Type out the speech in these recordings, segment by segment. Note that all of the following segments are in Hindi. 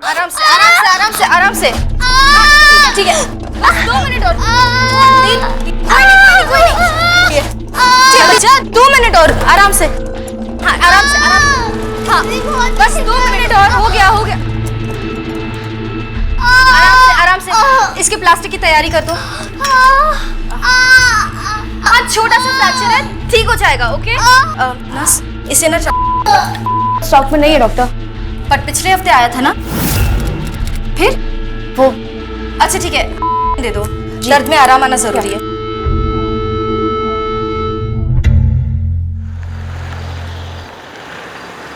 आराम से आराम से आराम से आराम से। ठीक है, बस 2 मिनट और। 3 कोई नहीं। अच्छा 2 मिनट और, आराम से। हाँ आराम से आराम से। हाँ बस 2 मिनट और, हो गया हो गया। आराम से आराम से। इसके प्लास्टिक की तैयारी कर दो। हाँ छोटा सा फ्रैक्चर है, ठीक हो जाएगा। ओके नर्स, इसे ना स्टॉक में नहीं है डॉक्टर, पर पिछले हफ्ते आया था ना। फिर वो अच्छा ठीक है, दे दो। दर्द में आराम आना जरूरी है।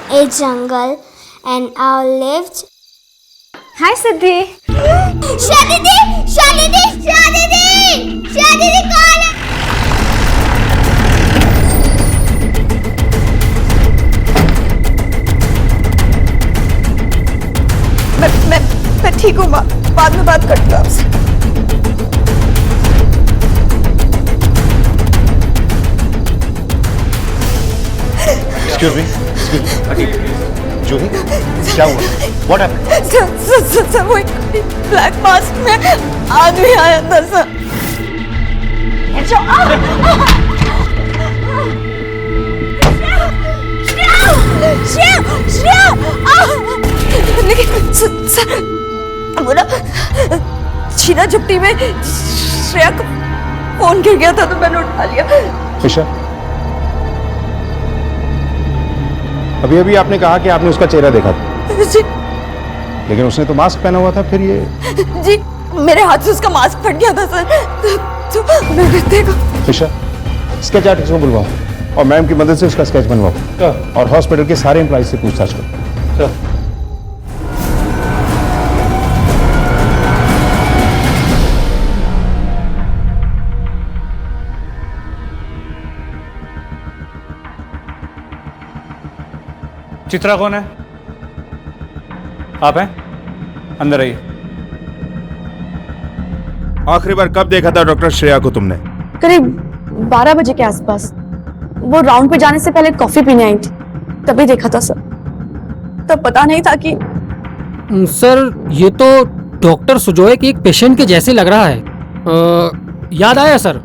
A jungle and owl lived. हाय सिद्धि। शादी दी कौन है? मैं ठीक हूँ, बाद में बात करती हूँ आपसे। Excuse me. जूही, क्या हुआ? What happened? सर वो ब्लैक मास्क में आदमी आया था सर। लेकिन सर वो ना छीना झपटी में श्रेया को फोन गिर गया था तो मैंने उठा लिया। ईशा, अभी अभी आपने कहा कि आपने उसका चेहरा देखा था। जी लेकिन उसने तो मास्क पहना हुआ था। फिर ये जी मेरे हाथ से उसका मास्क फट गया था सर, तो मैंने देखा। ईशा, स्केच आर्टिस्ट को बुलवाओ और मैम की मदद से उसका स्केच बनवाओ और हॉस्पिटल के सारे एम्प्लॉय से पूछताछ करो। चित्रा कौन है? आप हैं? अंदर आइए। आखिरी बार कब देखा था डॉक्टर श्रेया को तुमने? करीब 12 बजे के आसपास। वो राउंड पे जाने से पहले कॉफी पीने आई थी, तभी देखा था सर। तब पता नहीं था कि सर ये तो डॉक्टर सुजोय के एक पेशेंट के जैसे लग रहा है। याद आया सर,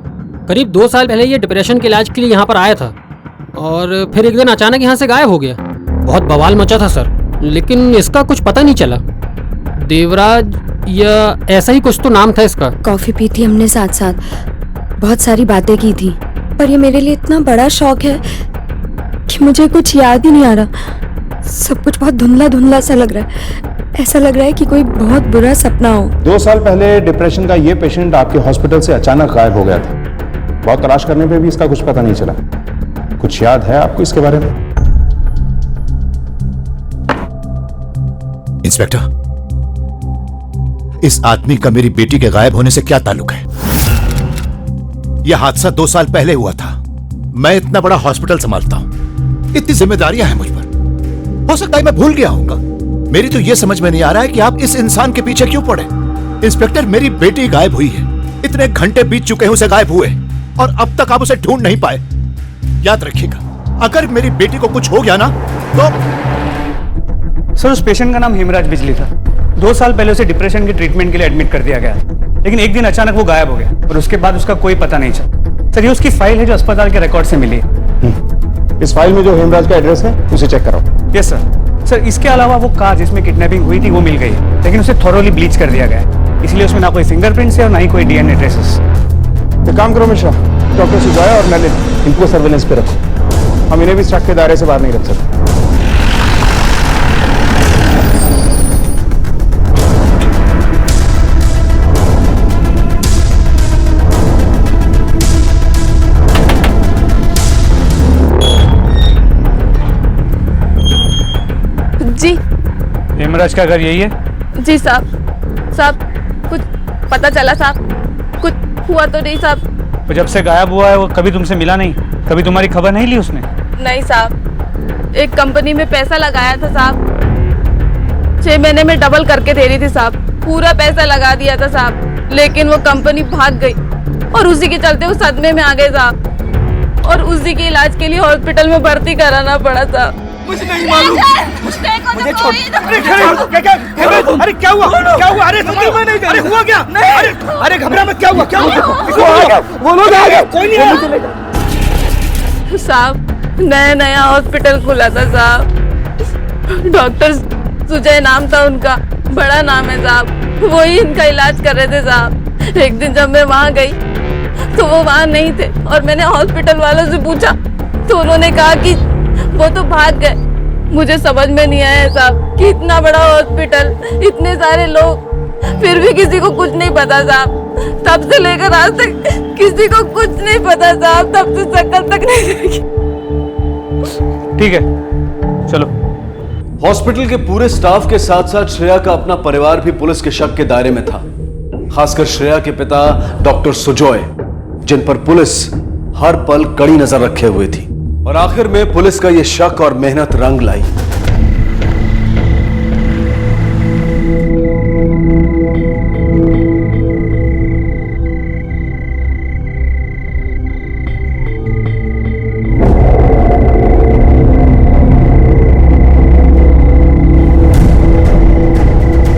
करीब 2 साल पहले ये डिप्रेशन के इलाज के लिए यहाँ पर आया था और फिर एक दिन अचानक यहाँ से गायब हो गया। बहुत बवाल मचा था सर, लेकिन इसका कुछ पता नहीं चला। देवराज या ऐसा ही कुछ तो नाम था इसका। कॉफी पी थी हमने साथ साथ, बहुत सारी बातें की थी, पर ये मेरे लिए इतना बड़ा शौक है कि मुझे कुछ याद ही नहीं आ रहा। सब कुछ बहुत धुंधला धुंधला सा लग रहा है। ऐसा लग रहा है कि कोई बहुत बुरा सपना हो। 2 साल पहले डिप्रेशन का ये पेशेंट आपके हॉस्पिटल से अचानक गायब हो गया था। बहुत तलाश करने पे भी इसका कुछ पता नहीं चला। कुछ याद है आपको इसके बारे में? इंस्पेक्टर, इस आदमी का मेरी बेटी के गायब होने से क्या ताल्लुक है? यह हादसा 2 साल पहले हुआ था। मैं इतना बड़ा हॉस्पिटल संभालता हूं, इतनी जिम्मेदारियां हैं मुझ पर। हो सकता है मैं भूल गया होऊंगा। मेरी तो यह समझ में नहीं आ रहा है कि आप इस इंसान के पीछे क्यों पड़े। इंस्पेक्टर, मेरी बेटी गायब हुई है। इतने घंटे बीत चुके हैं उसे गायब हुए और अब तक आप उसे ढूंढ नहीं पाए। याद रखिएगा, अगर मेरी बेटी को कुछ हो गया ना तो। सर उस पेशेंट का नाम हेमराज बिजली था। 2 साल पहले उसे डिप्रेशन के ट्रीटमेंट के लिए एडमिट कर दिया गया, लेकिन एक दिन अचानक वो गायब हो गया और उसके बाद उसका कोई पता नहीं चला। सर ये उसकी फाइल है जो अस्पताल के रिकॉर्ड से मिली है। इस फाइल में जो हेमराज का एड्रेस है उसे चेक कराओ। Yes sir. सर इसके अलावा वो कार जिसमें किडनैपिंग हुई थी वो मिल गई है, लेकिन उसे थॉरोली ब्लीच कर दिया गया है, इसलिए उसमें ना कोई फिंगरप्रिंट्स है और ना ही कोई डीएनए ट्रेसेस। तो काम करो मिश्रा, डॉक्टर सुजोय और नलिन इनको सर्वेलेंस पे रखो। हम इन्हें भी शक के दायरे से बाहर नहीं रख सकते। जी हेमराज का घर यही है? जी साहब कुछ पता चला साहब? कुछ हुआ तो नहीं साहब? वो जब से गायब हुआ है वो कभी तुमसे मिला नहीं? कभी तुम्हारी खबर नहीं ली उसने? नहीं साहब, एक कंपनी में पैसा लगाया था साहब, 6 महीने में डबल करके दे रही थी साहब। पूरा पैसा लगा दिया था साहब, लेकिन वो कंपनी भाग गई और उसी के चलते वो सदमे में आ गए साहब, और उसी के इलाज के लिए हॉस्पिटल में भर्ती कराना पड़ा साहब। मुझे नहीं मालूम। मुझे छोड़। अरे क्या हुआ? क्या हुआ? अरे अरे हुआ क्या? अरे घबरा मत, क्या हुआ? क्या हुआ? वो लोग आ गए, कोई नहीं आया। साहब नया हॉस्पिटल खुला था साहब, डॉक्टर सुजय नाम था उनका, बड़ा नाम है साहब, वही इनका इलाज कर रहे थे साहब। एक दिन जब मैं वहाँ गई तो वो वहाँ नहीं थे और मैंने हॉस्पिटल वालों से पूछा तो उन्होंने कहा कि वो तो भाग गए। मुझे समझ में नहीं आया साहब कि इतना बड़ा हॉस्पिटल, इतने सारे लोग, फिर भी किसी को कुछ नहीं पता साहब। तब से लेकर आज तक किसी को कुछ नहीं पता साहब, तब से शक्ल तक नहीं देखी। ठीक है, चलो। हॉस्पिटल के पूरे स्टाफ के साथ साथ श्रेया का अपना परिवार भी पुलिस के शक के दायरे में था, खासकर श्रेया के पिता डॉक्टर सुजॉय, जिन पर पुलिस हर पल कड़ी नजर रखे हुए थी। और आखिर में पुलिस का यह शक और मेहनत रंग लाई।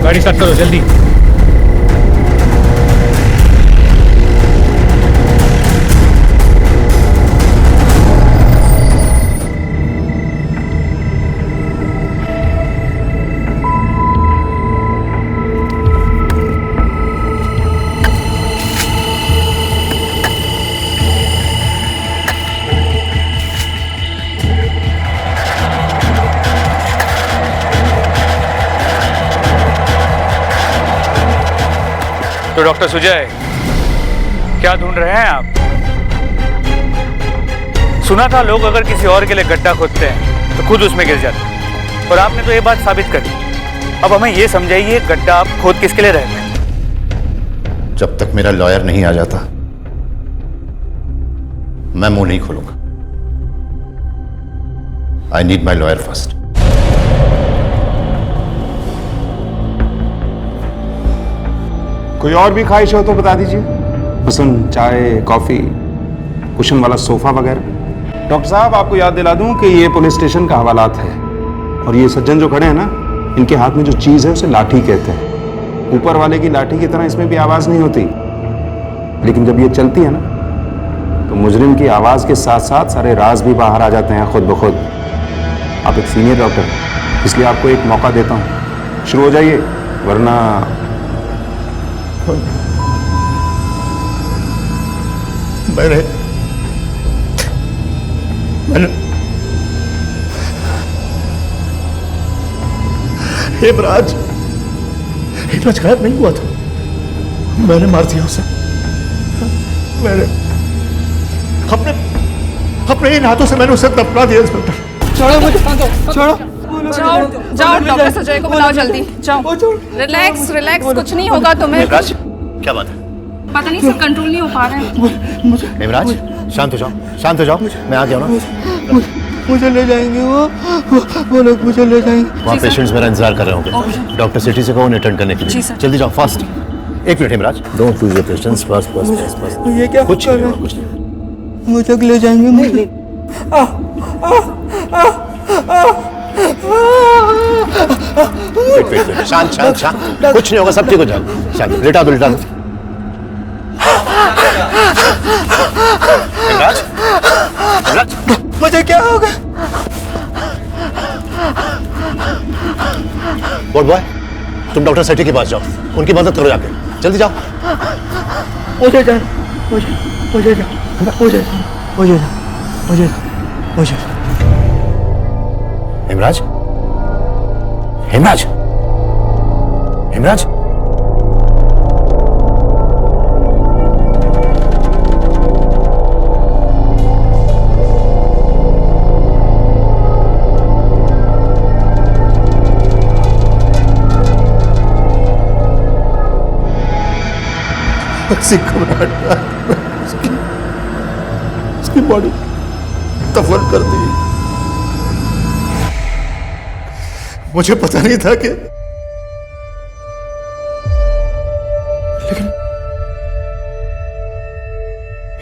गाड़ी स्टार्ट करो जल्दी। तो डॉक्टर सुजय, क्या ढूंढ रहे हैं आप? सुना था लोग अगर किसी और के लिए गड्ढा खोदते हैं तो खुद उसमें गिर जाते हैं, और आपने तो ये बात साबित कर दी। अब हमें ये समझाइए, गड्ढा आप खोद किसके लिए रहे थे? जब तक मेरा लॉयर नहीं आ जाता मैं मुंह नहीं खोलूंगा। I need my lawyer first. कोई और भी ख्वाहिश हो तो बता दीजिए, मसलन चाय, कॉफी, कुशन वाला सोफा वगैरह। डॉक्टर साहब, आपको याद दिला दूं कि ये पुलिस स्टेशन का हवालात है, और ये सज्जन जो खड़े हैं ना, इनके हाथ में जो चीज है उसे लाठी कहते हैं। ऊपर वाले की लाठी की तरह इसमें भी आवाज नहीं होती, लेकिन जब ये चलती है ना तो मुजरिम की आवाज के साथ साथ सारे राज भी बाहर आ जाते हैं खुद ब खुद। आप एक सीनियर डॉक्टर हैं, इसलिए आपको एक मौका देता हूँ, शुरू हो जाइए, वरना मैंने हेमराज गायब नहीं हुआ था, मैंने मार दिया उसे। मैंने अपने इन हाथों से मैंने उसे दफना दिया। इंस्पेक्टर छोड़ो मुझे, छोड़ो। जाओ डॉक्टर सुजय को बुलाओ जल्दी, जाओ। रिलैक्स, कुछ नहीं होगा तुम्हें। हेमराज, क्या बात है? पता नहीं सब कंट्रोल नहीं हो पा रहे हैं। हेमराज, शांत हो जाओ, शांत हो जाओ, मैं आ गया ना। मुझे ले जाएंगे वो लोग मुझे ले जाएंगे। वहाँ पेशेंट्स मेरा इंतजार कर रहे होंगे, डॉक्टर सिटी से कहो अटेंड करने के लिए। जल्दी जाओ, फास्ट। एक minute Hemraj, don't lose your patience, बस बस बस बस। ये क्या कुछ नहीं, कुछ नहीं। मुझे ले जाएंगे मुझे। वेट, शांत शांत शांत, कुछ नहीं होगा, सब ठीक हो जाएगा। शांत, लेटा दो, लेटा दो। हेमराज, हेमराज, मुझे क्या होगा? बोर्ड बॉय, तुम डॉक्टर सेठी के पास जाओ, उनकी मदद करो जाके, जल्दी जाओ। मुझे हेमराज, हेमराज, हेमराज, ऐसी घबराहट उसकी बॉडी दफन कर दी। मुझे पता नहीं था कि, लेकिन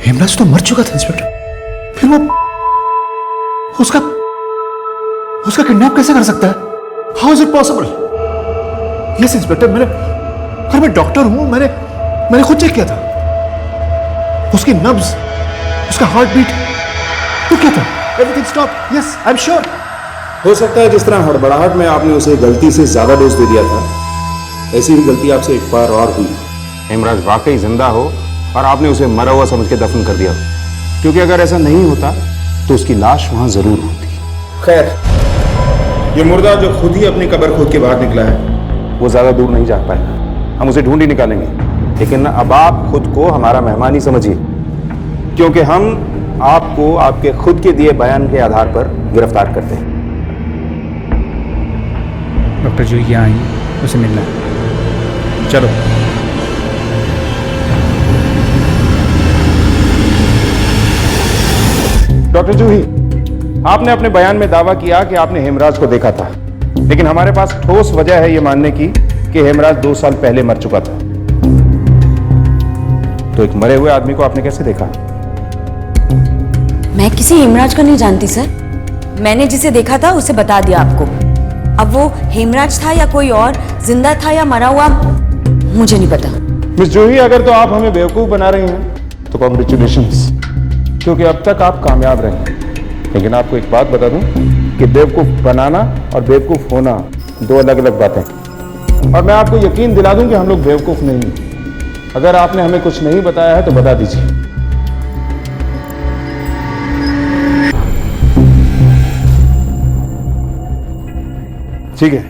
हेमराज तो मर चुका था इंस्पेक्टर। फिर वो उसका किडनैप कैसे कर सकता है? How is it possible? Yes inspector, मैं डॉक्टर हूं, मैंने खुद चेक किया था। उसकी नब्ज, उसका हार्ट बीट तो क्या था? Everything stop. Yes, I am sure. हो सकता है जिस तरह हड़बड़ाहट में आपने उसे गलती से ज्यादा डोज दे दिया था, ऐसी ही गलती आपसे एक बार और हुई। हेमराज वाकई जिंदा हो और आपने उसे मरा हुआ समझ के दफन कर दिया हो, क्योंकि अगर ऐसा नहीं होता तो उसकी लाश वहां जरूर होती। खैर, ये मुर्दा जो खुद ही अपनी कब्र खोद के बाहर निकला है, वो ज्यादा दूर नहीं जा पाएगा। हम उसे ढूंढ ही निकालेंगे, लेकिन अब आप खुद को हमारा मेहमान ही समझिए, क्योंकि हम आपको आपके खुद के दिए बयान के आधार पर गिरफ्तार करते हैं। डॉक्टर जूही यहाँ आई, उसे मिलना है। चलो। डॉक्टर जूही, आपने अपने बयान में दावा किया कि आपने हेमराज को देखा था, लेकिन हमारे पास ठोस वजह है यह मानने की कि हेमराज 2 साल पहले मर चुका था। तो एक मरे हुए आदमी को आपने कैसे देखा? मैं किसी हेमराज को नहीं जानती सर। मैंने जिसे देखा था उसे बता दिया आपको। अब वो हेमराज था या कोई और, जिंदा था या मरा हुआ, मुझे नहीं पता। मिस जूही, अगर तो आप हमें बेवकूफ बना रही हैं तो कॉन्ग्रेचुलेशंस, क्योंकि अब तक आप कामयाब रहे हैं। लेकिन आपको एक बात बता दूं कि बेवकूफ बनाना और बेवकूफ होना 2 अलग अलग बातें हैं। और मैं आपको यकीन दिला दूं कि हम लोग बेवकूफ नहीं हैं। अगर आपने हमें कुछ नहीं बताया है तो बता दीजिए। ठीक है,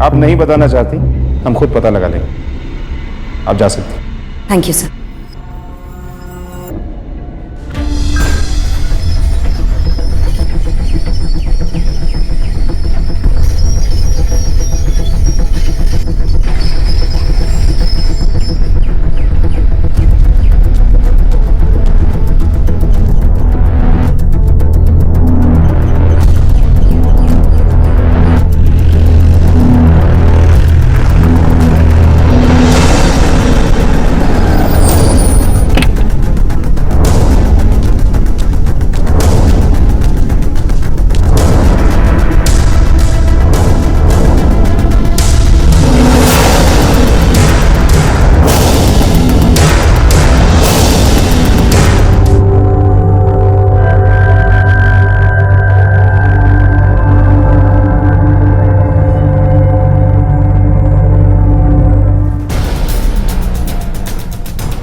आप नहीं बताना चाहती, हम खुद पता लगा लेंगे। आप जा सकते हैं। Thank you sir.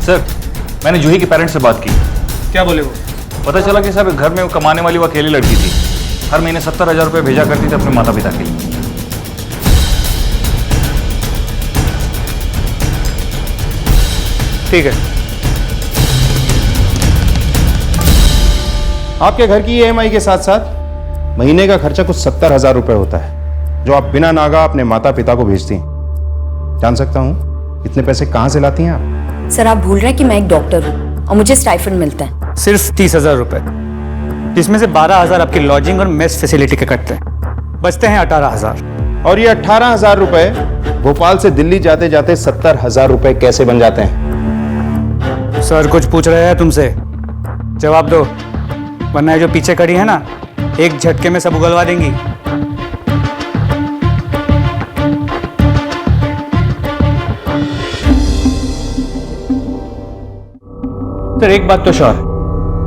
सर, मैंने जूही के पेरेंट्स से बात की। क्या बोले वो? पता चला कि सर घर में वो कमाने वाली वो अकेली लड़की थी। हर महीने 70,000 रुपये भेजा करती थी अपने माता पिता के लिए। ठीक है। आपके घर की EMI के साथ साथ महीने का खर्चा कुछ 70,000 रुपए होता है, जो आप बिना नागा अपने माता पिता को भेजती हैं। जान सकता हूं इतने पैसे कहां से लाती हैं आप? सर आप भूल रहे हैं कि मैं एक डॉक्टर हूँ और मुझे स्टाइफंड मिलता है। सिर्फ 30,000 रुपए, जिसमें से 12,000 आपकी लॉजिंग और मेस फैसिलिटी के कटते हैं। बचते हैं 18,000। और ये 18,000 रुपए भोपाल से दिल्ली जाते जाते 70,000 रुपए कैसे बन जाते हैं? सर कुछ पूछ रहे हैं तुमसे, जवाब दो, वरना जो पीछे खड़ी है ना, एक झटके में सब उगलवा देंगी। सर एक बात तो श्योर,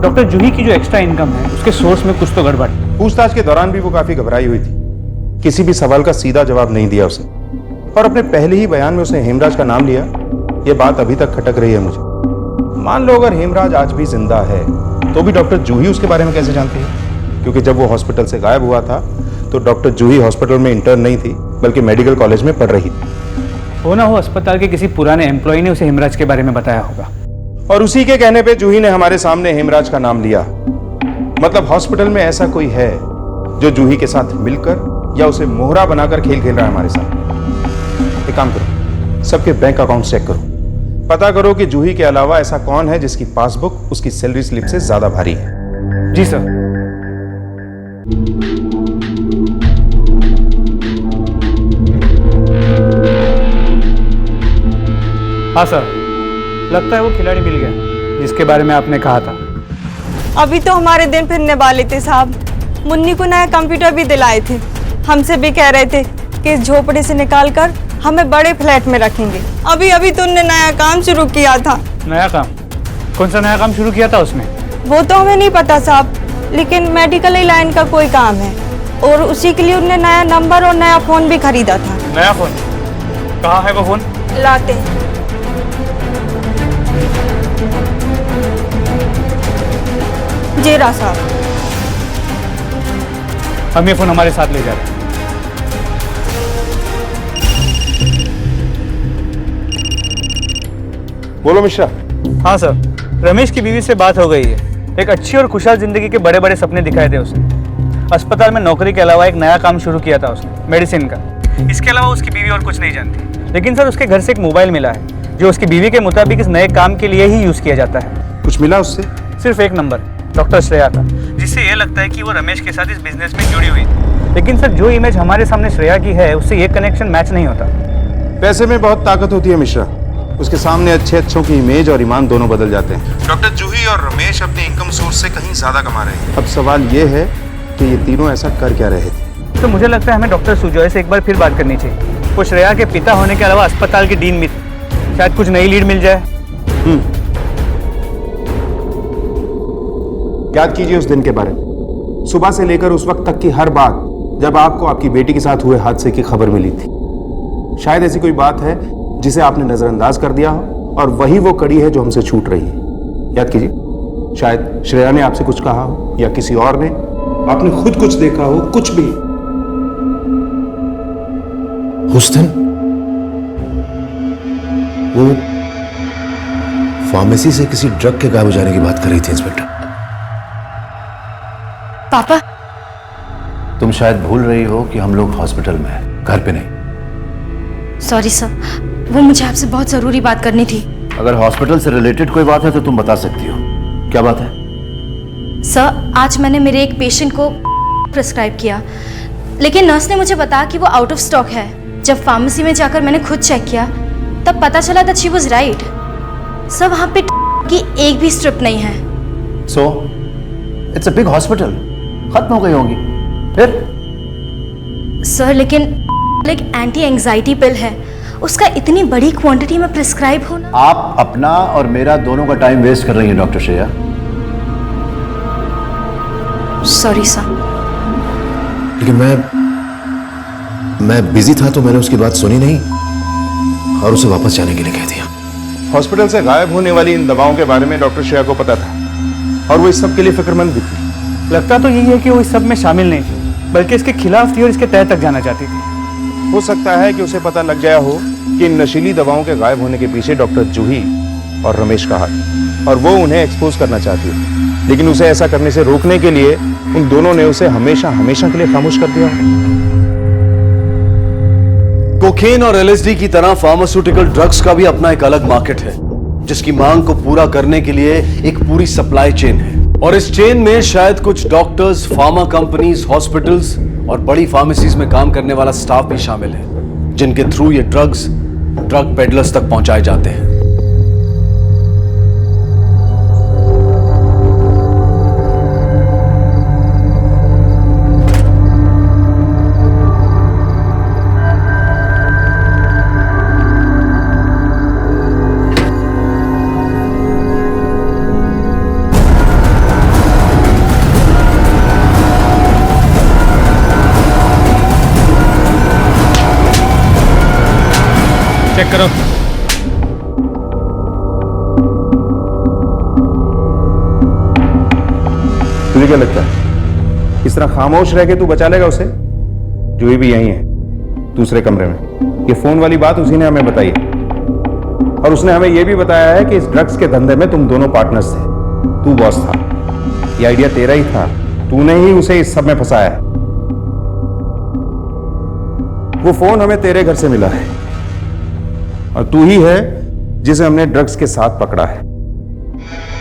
डॉक्टर जूही की जो एक्स्ट्रा इनकम है उसके सोर्स में कुछ तो गड़बड़। पूछताछ के दौरान भी वो काफी घबराई हुई थी, किसी भी सवाल का सीधा जवाब नहीं दिया उसे, और अपने पहले ही बयान में उसने हेमराज का नाम लिया। ये बात अभी तक खटक रही है मुझे। मान लो अगर हेमराज आज भी जिंदा है तो भी डॉक्टर जूही उसके बारे में कैसे जानती है? क्योंकि जब वो हॉस्पिटल से गायब हुआ था तो डॉक्टर जूही हॉस्पिटल में इंटर्न नहीं थी, बल्कि मेडिकल कॉलेज में पढ़ रही थी। हो ना हो अस्पताल के किसी पुराने एम्प्लॉय ने उसे हेमराज के बारे में बताया होगा, और उसी के कहने पे जूही ने हमारे सामने हेमराज का नाम लिया। मतलब हॉस्पिटल में ऐसा कोई है जो जूही के साथ मिलकर या उसे मोहरा बनाकर खेल खेल रहा है हमारे साथ। एक काम करो, सबके बैंक अकाउंट चेक करो, पता करो कि जूही के अलावा ऐसा कौन है जिसकी पासबुक उसकी सैलरी स्लिप से ज्यादा भारी है। जी सर। हाँ सर, लगता है वो खिलाड़ी मिल गया जिसके बारे में आपने कहा था। अभी तो हमारे दिन फिरने वाले थे साहब। मुन्नी को नया कंप्यूटर भी दिलाए थे, हमसे भी कह रहे थे के इस झोपड़े से निकालकर हमें बड़े फ्लैट में रखेंगे। अभी अभी तुमने नया काम शुरू किया था। नया काम? कौन सा नया काम शुरू किया था उसमें? वो तो हमें नहीं पता साहब, लेकिन मेडिकल लाइन का कोई काम है और उसी के लिए उन्होंने नया नंबर और नया फोन भी खरीदा था। नया फोन? कहाँ है वो फोन? लाते हैं। जी रा साहब, हम ये फोन हमारे साथ ले जा रहे हैं। बोलो मिश्रा। हाँ सर, रमेश की बीवी से बात हो गई है। एक अच्छी और खुशहाल जिंदगी के बड़े बड़े सपने दिखाए थे उसने। अस्पताल में नौकरी के अलावा एक नया काम शुरू किया था उसने, मेडिसिन का। इसके अलावा उसकी बीवी और कुछ नहीं जानती। लेकिन सर उसके घर से एक मोबाइल मिला है जो उसकी बीवी के मुताबिक इस नए काम के लिए ही यूज किया जाता है। कुछ मिला उससे? सिर्फ एक नंबर, डॉक्टर श्रेया का, जिससे ये लगता है कि वो रमेश के साथ इस बिजनेस में जुड़ी हुई थी। लेकिन सर जो इमेज हमारे सामने श्रेया की है उससे ये कनेक्शन मैच नहीं होता। पैसे में बहुत ताकत होती है मिश्रा, उसके सामने अच्छों की इमेज और ईमान दोनों बदल जाते हैं। डॉक्टर जूही और रमेश अपने इनकम सोर्स से कहीं ज्यादा कमा रहे हैं। अब सवाल ये है कि ये तीनों ऐसा कर क्या रहे थे? तो मुझे लगता है हमें डॉक्टर सुजॉय से एक बार फिर बात करनी चाहिए। वो श्रेया के पिता होने के अलावा अस्पताल के डीन भी थे। शायद कुछ नई लीड मिल जाए। याद कीजिए उस दिन के बारे में, सुबह से लेकर उस वक्त तक की हर बात जब आपको आपकी बेटी के साथ हुए हादसे की खबर मिली थी। शायद ऐसी कोई बात है जिसे आपने नजरअंदाज कर दिया हो और वही वो कड़ी है जो हमसे छूट रही है। याद कीजिए, शायद श्रेया ने आपसे कुछ कहा हो या किसी और ने, आपने खुद कुछ देखा हो, कुछ भी। उस दिन वो फार्मेसी से किसी ड्रग के गायब हो जाने की बात कर रही थी इंस्पेक्टर। पापा, तुम शायद भूल रही हो कि हम लोग हॉस्पिटल में हैं, घर पे नहीं। सॉरी सर, वो मुझे आपसे बहुत जरूरी बात करनी थी। अगर हॉस्पिटल से रिलेटेड कोई बात है तो तुम बता सकती हो। क्या बात है? सर, आज मैंने मेरे एक पेशेंट को प्रिस्क्राइब किया, लेकिन नर्स ने मुझे बताया कि वो आउट ऑफ स्टॉक है। जब फार्मेसी में जाकर मैंने खुद चेक किया तब पता चला that she was right. Sir, वहाँ पे की एक भी स्ट्रिप नहीं है। So it's a big hospital, खत्म हो गई होंगी फिर? सर, लेकिन एक एंटी एंजाइटी पिल है, उसका इतनी बड़ी क्वांटिटी में प्रिस्क्राइब होना। आप अपना और मेरा दोनों का टाइम वेस्ट कर रही हैं डॉक्टर श्रेया। Sorry sir. लेकिन मैं बिजी था तो मैंने उसकी बात सुनी नहीं और उसे वापस जाने के लिए कह दिया। हॉस्पिटल से गायब होने वाली इन दवाओं के बारे में डॉक्टर श्रेया को पता था और वो इस सब के लिए फिक्रमंद भी थी। लगता तो यही है कि वो इस सब में शामिल नहीं थी, बल्कि इसके खिलाफ थी और इसके तह तक जाना चाहती थी। हो सकता है कि उसे पता लग गया हो कि इन नशीली दवाओं के गायब होने के पीछे डॉक्टर जूही और रमेश का हाथ, और वो उन्हें एक्सपोज करना चाहती है। लेकिन उसे ऐसा करने से रोकने के लिए उन दोनों ने उसे हमेशा हमेशा के लिए खामोश कर दिया। कोकेन और एलएसडी की तरह फार्मास्यूटिकल ड्रग्स का भी अपना एक अलग मार्केट है, जिसकी मांग को पूरा करने के लिए एक पूरी सप्लाई चेन है। और इस चेन में शायद कुछ डॉक्टर्स, फार्मा कंपनीज, हॉस्पिटल्स और बड़ी फार्मेसीज में काम करने वाला स्टाफ भी शामिल है, जिनके थ्रू ये ड्रग्स ड्रग पेडलर्स तक पहुंचाए जाते हैं। चेक करो। तुझे क्या लगता है इस तरह खामोश रह के तू बचा लेगा उसे? जूही भी यही है, दूसरे कमरे में। ये फोन वाली बात उसी ने हमें बताई है और उसने हमें यह भी बताया है कि इस ड्रग्स के धंधे में तुम दोनों पार्टनर्स थे, तू बॉस था। ये आइडिया तेरा ही था, तूने ही उसे इस सब में फंसाया है। वो फोन हमें तेरे घर से मिला है और तू ही है जिसे हमने ड्रग्स के साथ पकड़ा है।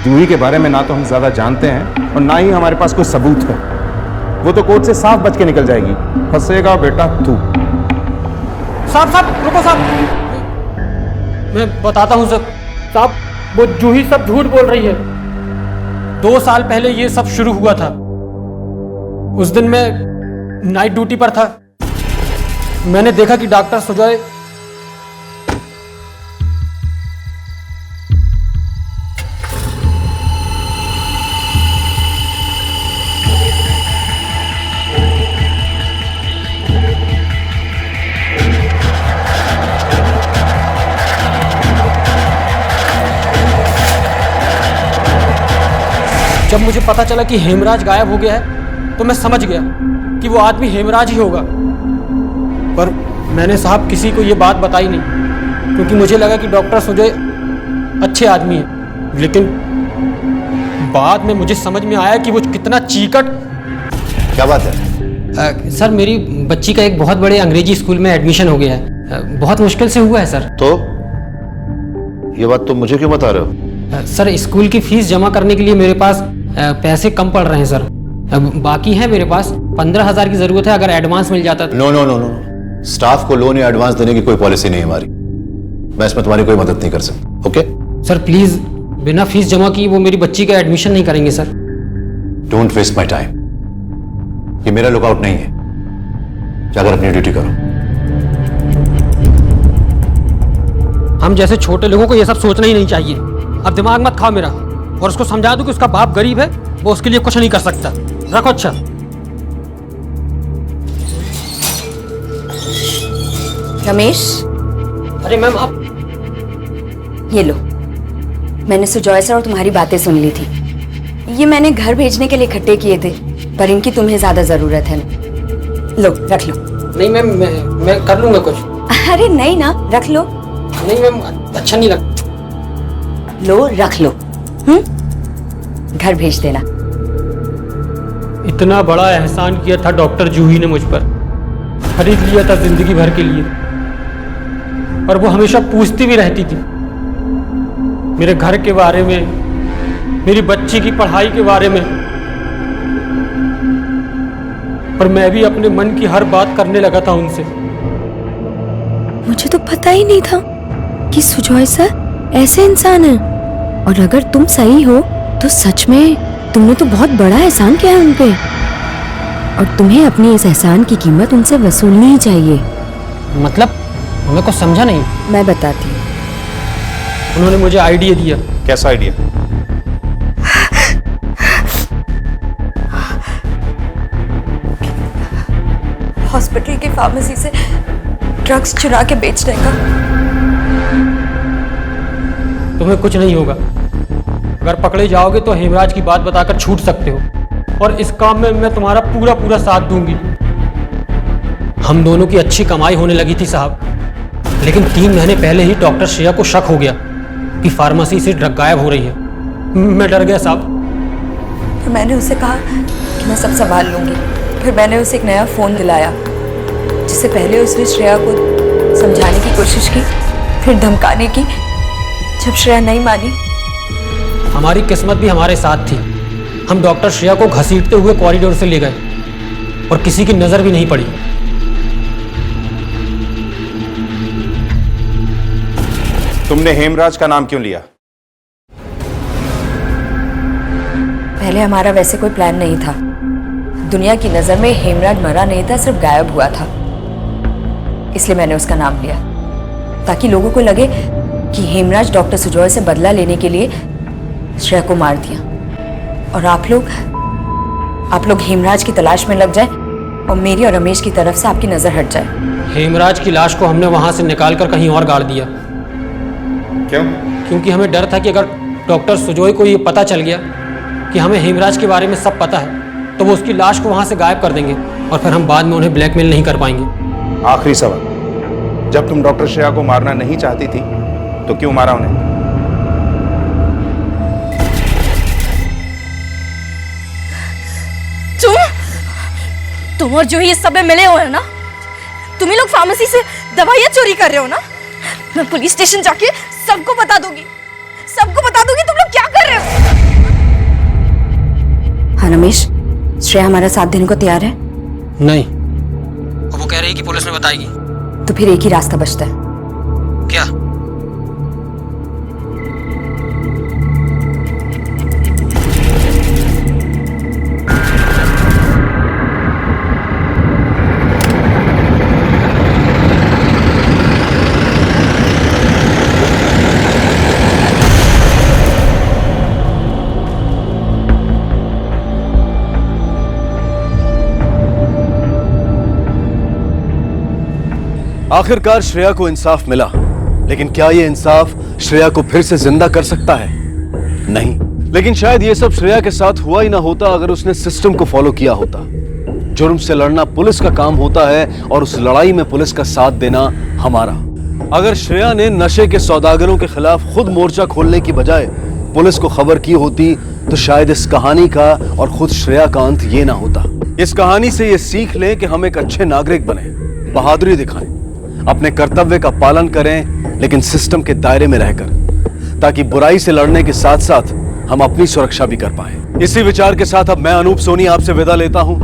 जूही के बारे में ना तो हम ज्यादा जानते हैं और ना ही हमारे पास कोई सबूत है। वो तो कोर्ट से साफ बच के निकल जाएगी, फंसेगा बेटा तू। साहब रुको साहब, मैं बताता हूँ सर। साहब, वो जूही सब झूठ बोल रही है। 2 साल पहले ये सब शुरू हुआ था। उस दिन मैं नाइट ड्यूटी पर था। मैंने देखा कि डॉक्टर सुजॉय जब मुझे पता चला कि हेमराज गायब हो गया है तो मैं समझ गया कि वो आदमी हेमराज ही होगा। पर मैंने साहब किसी को ये बात बताई नहीं, क्योंकि मुझे लगा कि डॉक्टर सुजय अच्छे आदमी हैं। लेकिन बाद में मुझे समझ में आया कि वो कितना चीकट। क्या बात है? सर, मेरी बच्ची का एक बहुत बड़े अंग्रेजी स्कूल में एडमिशन हो गया है। बहुत मुश्किल से हुआ है सर। तो ये बात तुम मुझे क्यों बता रहे हो? सर, स्कूल की फीस जमा करने के लिए मेरे पास पैसे कम पड़ रहे हैं सर। बाकी है मेरे पास 15,000 की जरूरत है, अगर एडवांस मिल जाता तो। No no no no, staff को लोन या एडवांस देने की कोई पॉलिसी नहीं है हमारी। मैं इसमें तुम्हारी कोई मदद नहीं कर सकता। ओके सर, प्लीज बिना फीस जमा किए वो मेरी बच्ची का एडमिशन नहीं करेंगे sir. Don't waste my time, ये मेरा लुकआउट नहीं है। जाकर अपनी ड्यूटी करो। हम जैसे छोटे लोगों को ये सब सोचना ही नहीं चाहिए। अब दिमाग मत खाओ मेरा, और उसको समझा दो कि उसका बाप गरीब है, वो उसके लिए कुछ नहीं कर सकता। रखो। अच्छा, रमेश। अरे मैम आप। ये लो, मैंने सुजॉय सर और तुम्हारी बातें सुन ली थी। ये मैंने घर भेजने के लिए इकट्ठे किए थे, पर इनकी तुम्हें ज्यादा जरूरत है। लो, रख लो। नहीं मैम, मैं कर लूंगा कुछ। अरे नहीं ना, रख लो। नहीं मैम, अच्छा नहीं लगता। लो, रख लो। घर भेज देना। इतना बड़ा एहसान किया था डॉक्टर जूही ने मुझ पर, खरीद लिया था जिंदगी भर के लिए। और वो हमेशा पूछती भी रहती थी मेरे घर के बारे में, मेरी बच्ची की पढ़ाई के बारे में। पर मैं भी अपने मन की हर बात करने लगा था उनसे। मुझे तो पता ही नहीं था कि सुजॉय सर ऐसे इंसान हैं। और अगर तुम सही हो तो सच में तुमने तो बहुत बड़ा एहसान किया है उनपे, और तुम्हें अपने इस एहसान की कीमत उनसे वसूलनी ही चाहिए। मतलब मैं कुछ समझा नहीं। मैं बताती हूँ। उन्होंने मुझे आइडिया दिया। कैसा आइडिया? हॉस्पिटल की फार्मेसी से ड्रग्स चुरा के बेचने का। तुम्हें कुछ नहीं होगा। अगर पकड़े जाओगे तो हेमराज की बात बताकर छूट सकते हो, और इस काम में मैं तुम्हारा पूरा पूरा साथ दूंगी। हम दोनों की अच्छी कमाई होने लगी थी साहब, लेकिन 3 महीने पहले ही डॉक्टर श्रेया को शक हो गया कि फार्मेसी से ड्रग गायब हो रही है। मैं डर गया साहब। फिर मैंने उसे कहा कि मैं सब संभाल लूंगी। फिर मैंने उसे एक नया फ़ोन दिलाया, जिससे पहले उसने श्रेया को समझाने की कोशिश की, फिर धमकाने की। जब श्रेया नहीं मानी, हमारी किस्मत भी हमारे साथ थी। हम डॉक्टर श्रेया को घसीटते हुए कॉरिडोर से ले गए, और किसी की नजर भी नहीं पड़ी। तुमने हेमराज का नाम क्यों लिया? पहले हमारा वैसे कोई प्लान नहीं था। दुनिया की नजर में हेमराज मरा नहीं था, सिर्फ गायब हुआ था। इसलिए मैंने उसका नाम लिया, ताकि लोगों को लगे कि हेमराज डॉक्टर सुजॉय से बदला लेने के लिए श्रेया को मार दिया, और आप लोग हेमराज की तलाश में लग जाए, और मेरी और रमेश की तरफ से आपकी नजर हट जाए। हेमराज की लाश को हमने वहां से निकालकर कहीं और गाड़ दिया। क्यों? क्योंकि हमें डर था कि अगर डॉक्टर सुजॉय को ये पता चल गया कि हमें हेमराज के बारे में सब पता है, तो वो उसकी लाश को वहां से गायब कर देंगे, और फिर हम बाद में उन्हें ब्लैकमेल नहीं कर पाएंगे। आखिरी सवाल, जब तुम डॉक्टर श्रेया को मारना नहीं चाहती थी तो क्यों मारा उन्हें? तुम और जो ये सब मिले हुए हो ना, तुम ही लोग फार्मेसी से दवाइयां चोरी कर रहे हो ना। मैं पुलिस स्टेशन जाके सबको बता दूंगी तुम लोग क्या कर रहे हो। हाँ रमेश, श्रेया हमारा साथ देने को तैयार है? नहीं, वो कह रही है कि पुलिस में बताएगी। तो फिर एक ही रास्ता बचता है। क्या? आखिरकार श्रेया को इंसाफ मिला, लेकिन क्या यह इंसाफ श्रेया को फिर से जिंदा कर सकता है? नहीं। लेकिन शायद यह सब श्रेया के साथ हुआ ही ना होता अगर उसने सिस्टम को फॉलो किया होता। जुर्म से लड़ना पुलिस का काम होता है और उस लड़ाई में पुलिस का साथ देना हमारा। अगर श्रेया ने नशे के सौदागरों के खिलाफ खुद मोर्चा खोलने की बजाय पुलिस को खबर की होती तो शायद इस कहानी का और खुद श्रेया का अंत ये ना होता। इस कहानी से ये सीख लें कि हम एक अच्छे नागरिक बने, बहादुरी दिखाएं, अपने कर्तव्य का पालन करें, लेकिन सिस्टम के दायरे में रहकर, ताकि बुराई से लड़ने के साथ साथ हम अपनी सुरक्षा भी कर पाएं। इसी विचार के साथ अब मैं अनूप सोनी आपसे विदा लेता हूं।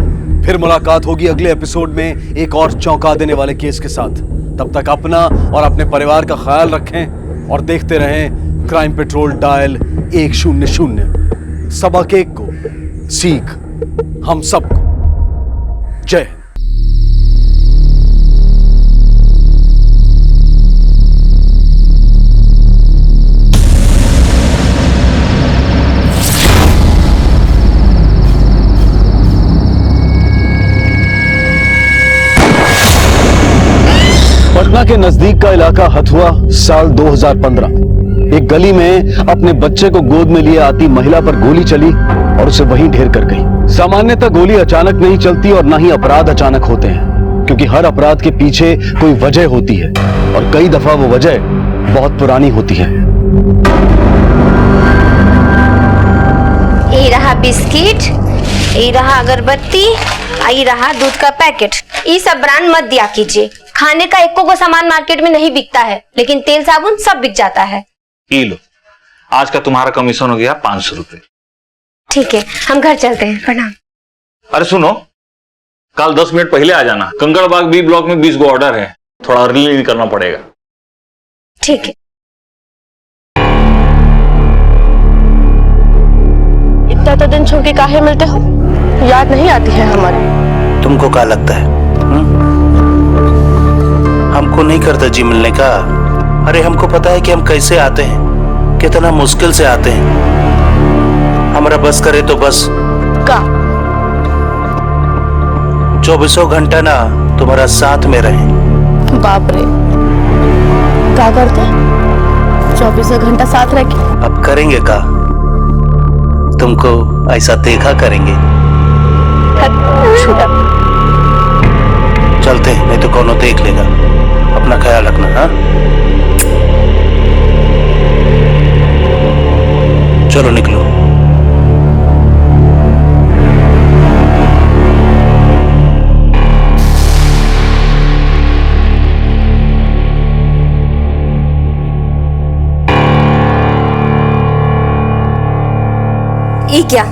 फिर मुलाकात होगी अगले एपिसोड में एक और चौंका देने वाले केस के साथ। तब तक अपना और अपने परिवार का ख्याल रखें और देखते रहें क्राइम पेट्रोल डायल 100। सबक एक को, सीख हम सबको। जय हिंद। पटना के नजदीक का इलाका हथुआ, साल 2015। एक गली में अपने बच्चे को गोद में लिए आती महिला पर गोली चली और उसे वहीं ढेर कर गई। सामान्यतः गोली अचानक नहीं चलती और ना ही अपराध अचानक होते हैं, क्योंकि हर अपराध के पीछे कोई वजह होती है और कई दफा वो वजह बहुत पुरानी होती है। ये रहा बिस्किट, ये रहा अगरबत्ती, ये रहा दूध का पैकेट। ये सब ब्रांड मत दिया कीजिए। खाने का एको को सामान मार्केट में नहीं बिकता है, लेकिन तेल साबुन सब बिक जाता है। ये लो, आज का तुम्हारा कमीशन हो गया 500 रुपए। ठीक है, हम घर चलते हैं। प्रणाम। अरे सुनो, कल 10 मिनट पहले आ जाना। कंकड़बाग बी ब्लॉक में 20 गो ऑर्डर है, थोड़ा अर्ली करना पड़ेगा। ठीक है। इतना तो दिन छोड़ के काहे मिलते हो? याद नहीं आती है हमारी? तुमको क्या लगता है हमको नहीं करता जी मिलने का? अरे हमको पता है कि हम कैसे आते हैं, कितना मुश्किल से आते हैं। हमारा बस करे तो बस का 24 घंटा ना तुम्हारा साथ में रहे। बाप रे, क्या करते? 24 घंटा साथ रह के अब करेंगे का? तुमको ऐसा देखा करेंगे। चलते नहीं तो कौन देख लेगा। अपना ख्याल रखना। हाँ, चलो निकलो। ये क्या?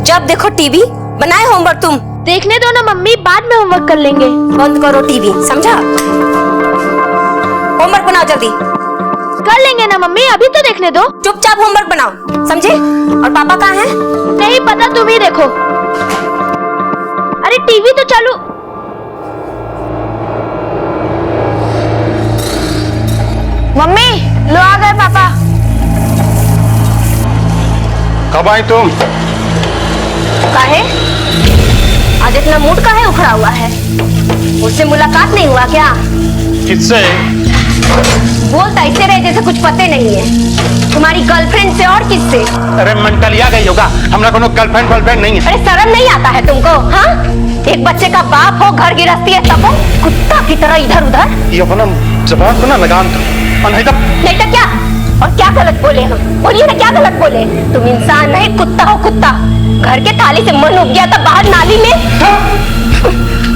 जब देखो टीवी। बनाए होमवर्क तुम? देखने दो ना मम्मी, बाद में होमवर्क कर लेंगे। बंद करो टीवी, समझा? होमवर्क बनाओ जल्दी। कर लेंगे ना मम्मी, अभी तो देखने दो। चुपचाप होमवर्क बनाओ, समझे? और पापा कहाँ हैं? नहीं पता, तुम ही देखो। अरे टीवी तो चालू। मम्मी लो, आ गए पापा। कब आई तुम? काहे? आज इतना मूड काहे उखड़ा हुआ है? उससे मुलाकात नहीं हुआ क्या? किससे? बोलता ऐसे रहे जैसे कुछ पते नहीं है। तुम्हारी गर्लफ्रेंड से और किससे? अरे मेंटल आ गई होगा, हमरा कोनो गर्लफ्रेंड नहीं है। अरे शर्म नहीं आता है तुमको? हाँ, एक बच्चे का बाप हो, घर गृहस्थी है, तब कुत्ता की तरह इधर उधर। ये अपना जवाब तो ना लगाम नहीं तो क्या? और क्या गलत बोले हम? बोलिए ना, क्या गलत बोले? तुम इंसान नहीं, कुत्ता हो, कुत्ता। घर के थाली से मन उग गया था बाहर नाली में।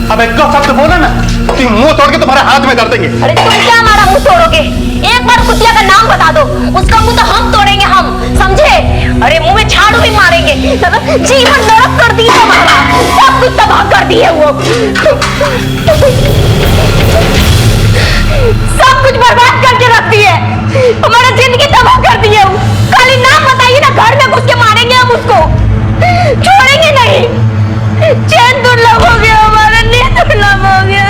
अब एक शब्द बोला ना, तुम मुंह तोड़ के तुम्हारे हाथ में कर देंगे। अरे तुम क्या हमारा मुंह तोड़ोगे? एक बार कुतिया का नाम बता दो, उसका मुंह तो हम तोड़ेंगे, हम, समझे? अरे मुंह में झाड़ू भी मारेंगे। जीवन नरक कर दिया हमारा, सब कुछ तबाह कर दिए वो। सब कुछ बर्बाद करके रख दिए, हमारा जिंदगी तबाह कर दी है वो। खाली नाम बताइए ना, घर में घुस के मारेंगे हम उसको, छोड़ेंगे नहीं। चैन दुर्लभ हो गया हमारा, नींद दुर्लभ हो गया।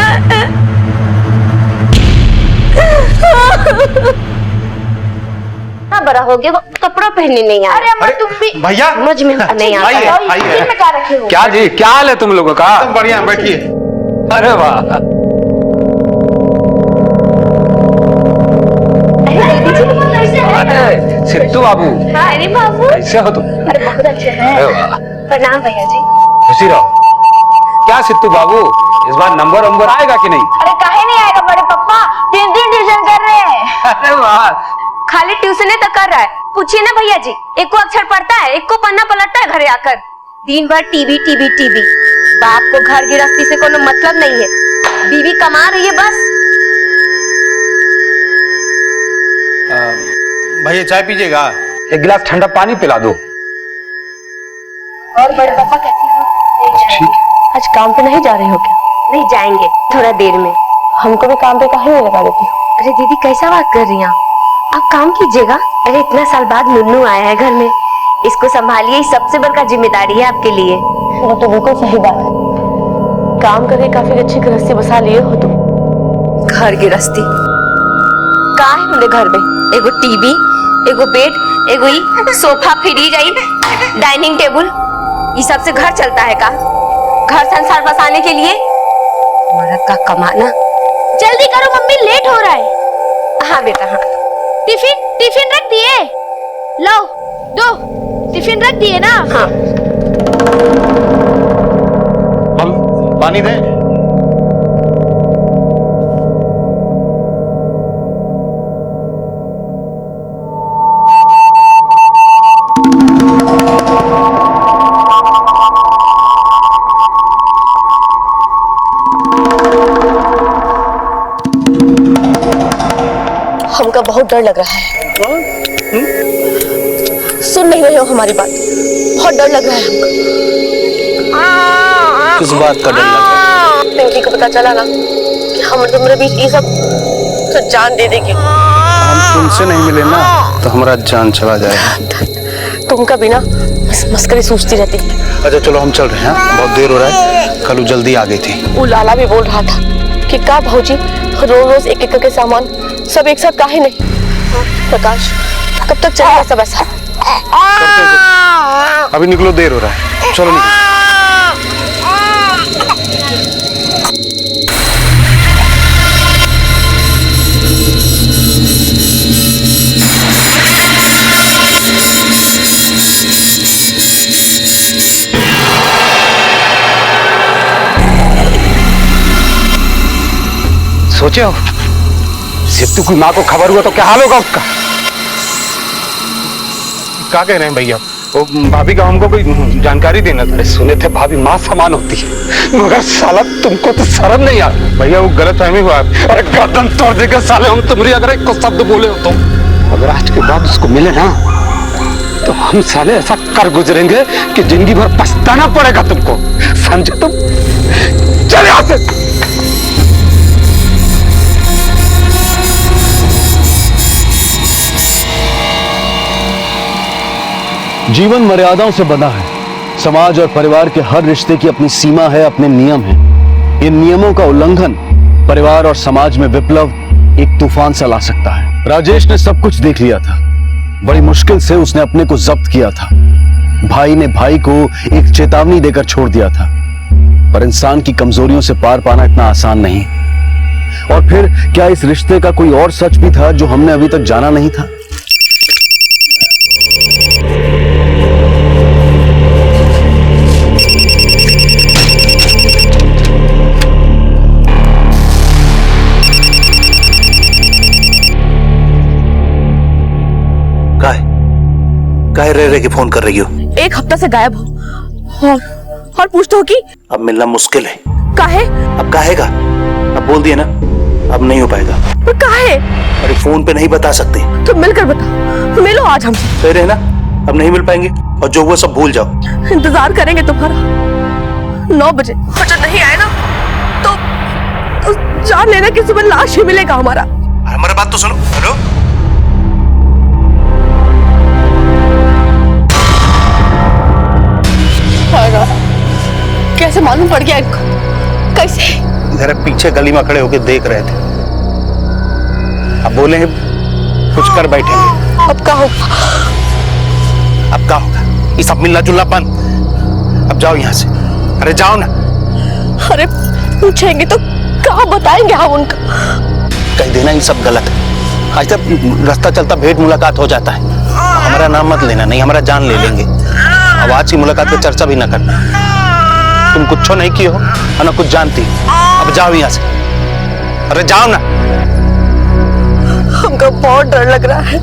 ना बड़ा हो गया, कपड़ा पहनने नहीं आ। अरे अम्मा तुम भी भैया समझ में नहीं आता। क्या रखे हो? क्या जी, क्या हाल है तुम लोगों का? बढ़िया, बैठिए। अरे वाह, बात है सिद्धू बाबू। अरे बाबू, कैसे हो तुम? अरे बहुत अच्छे हैं। अरे वाह, प्रणाम भैया जी। खुशी रहो। क्या सिद्धू बाबू, इस बार नंबर आएगा कि नहीं? अरे काहे नहीं आएगा बड़े पप्पा, 3 ट्यूशन कर रहे हैं। अरे वाह, खाली ट्यूशन ही तो कर रहा है। पूछिए ना भैया जी, एक को अक्षर पढ़ता है, एक को पन्ना पलटता है घरे आकर। दिन भर टीवी टीवी टीवी। बाप को घर गृहस्थी से कोनो मतलब नहीं है, बीवी कमा रही है बस। भैया चाय पीजिएगा? एक गिलास ठंडा पानी पिला दो। और बड़े पापा कैसे हो? ठीक। आज काम पे नहीं जा रही हो क्या? नहीं जाएंगे, थोड़ा देर में। हमको भी काम पे काहे नहीं लगा देती हो? अरे दीदी कैसा बात कर रही हैं आप काम कीजिएगा। अरे इतना साल बाद मुन्नू आया है घर में, इसको संभालिए, सबसे बड़का जिम्मेदारी है आपके लिए। वो तो बिल्कुल सही बात है, काम करके काफी अच्छी गृहस्थी बसा लिए हो तुम। घर गृहस्थी का है हमरे घर में? एगो टीवी, एगो बेड, एगो ई सोफा, फ्रिज, आई डाइनिंग टेबल, ये सबसे घर चलता है का? घर संसार बसाने के लिए मर्द का कमाना। जल्दी करो मम्मी, लेट हो रहा है। हाँ बेटा हाँ। टिफिन रख दिए? लो दो टिफिन रख दिए ना? हाँ। हम पानी दें? हमका बहुत डर लग रहा है। सुन नहीं रहे हो हमारी बात? बहुत डर लग रहा है हमको। किस बात का डर लग रहा है? पिंकी को पता चला ना कि हम और तुम्हारे बीच ये सब, तो जान दे देगी। हम तुमसे नहीं मिले ना तो हमारा जान चला जाएगा। तुमका बिना मस्करी सोचती रहती। अच्छा चलो हम चल रहे हैं, बहुत देर हो रहा है। कल जल्दी आ गई थी। वो लाला भी बोल रहा था कि का भाऊजी रोज रोज एक करके सामान सब एक साथ काहे नहीं? प्रकाश कब तक चलेगा सब ऐसा? अभी निकलो, देर हो रहा है, चलो निकलो। सोचे हो सिद्धू की माँ को खबर हुआ तो क्या हाल होगा उसका? क्या कह रहे हैं भैया? वो भाभी का हमको कोई जानकारी देना था। सुने थे भाभी माँ समान होती है, मगर साला तुमको तो शर्म नहीं आ? भैया वो गलत फहमी हुआ। अरे गर्दन तोड़ देगा साले हम तुम्हारी, अगर एक को शब्द बोले हो तुम। अगर आज के बाद उसको मिले ना तो हम साले ऐसा कर गुजरेंगे कि जिंदगी भर पछताना पड़ेगा तुमको, समझे तुम? चले यहाँ से। जीवन मर्यादाओं से बंधा है। समाज और परिवार के हर रिश्ते की अपनी सीमा है, अपने नियम हैं। इन नियमों का उल्लंघन परिवार और समाज में विप्लव, एक तूफान सा ला सकता है। राजेश ने सब कुछ देख लिया था। बड़ी मुश्किल से उसने अपने को जब्त किया था। भाई ने भाई को एक चेतावनी देकर छोड़ दिया था, पर इंसान की कमजोरियों से पार पाना इतना आसान नहीं। और फिर क्या इस रिश्ते का कोई और सच भी था जो हमने अभी तक जाना नहीं था? काहे रह रहे के फोन कर रही हो? एक हफ्ता से गायब हो और पूछते हो कि अब मिलना मुश्किल है। काहे? अब काहेगा? अब बोल दिया ना, अब नहीं हो पाएगा। पर काहे? अरे फोन पे नहीं बता सकते। तो मिलकर बताओ, मिलो आज हमसे। कह रहे ना अब नहीं मिल पाएंगे, और जो हुआ सब भूल जाओ। इंतजार करेंगे तुम्हारा 9 बजे। जब नहीं आए ना तो जान लेना कि सुबह लाश ही मिलेगा हमारा। हमारी बात तो सुनो। हेलो, कैसे मालूम पड़ गया इनको? कैसे? जरा पीछे गली में खड़े होकर देख रहे थे। अब बोले हैं कुछ कर बैठेंगे। अब क्या होगा? अब क्या होगा? ये सब मिलना जुलना बंद। अब जाओ यहाँ से। अरे जाओ ना। अरे पूछेंगे तो क्या बताएंगे हम उनका? कह देना ये सब गलत है। ऐसे रास्ता चलता भेंट मुलाकात हो जाता है। हमारा नाम मत लेना, नहीं हमारा जान ले लेंगे। अब आज की मुलाकात पे चर्चा भी ना करना। तुम कुछ नहीं किए हो और ना कुछ जानती। अब जाओ यहाँ से, अरे जाओ ना। हमको बहुत डर लग रहा है,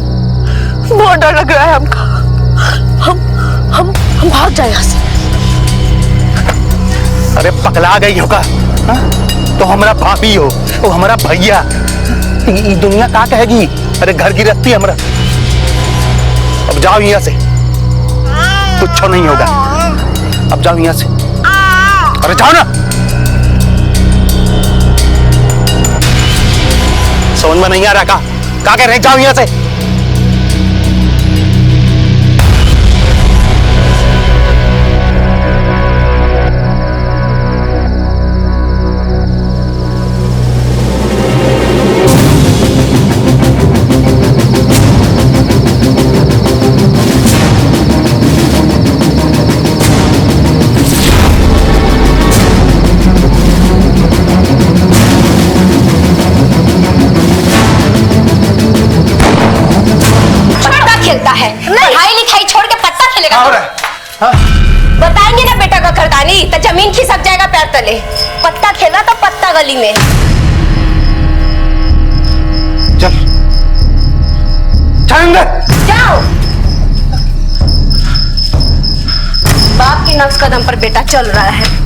बहुत डर लग रहा है हमको। हम भाग जाए यहाँ से। अरे पगला गई होगा, तो हमारा भाभी हो, वो हमारा भैया, ये दुनिया क्या कहेगी? अरे घर की रखती है हमारा। अब जाओ यहाँ से, कुछ नहीं होगा। अब जाओ यहाँ से, अरे जाओ ना। समझ में नहीं आ रहा क्या कह रहे? जाओ यहाँ से। पढ़ाई लिखाई छोड़ के पत्ता खेलेगा? बताएंगे ना बेटा का करदानी तो जमीन खिसक जाएगा पैर तले। पत्ता खेला तो पत्ता गली में। चल जाओ। बाप की नक्श कदम पर बेटा चल रहा है।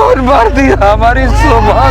और मार दिया हमारी शोभा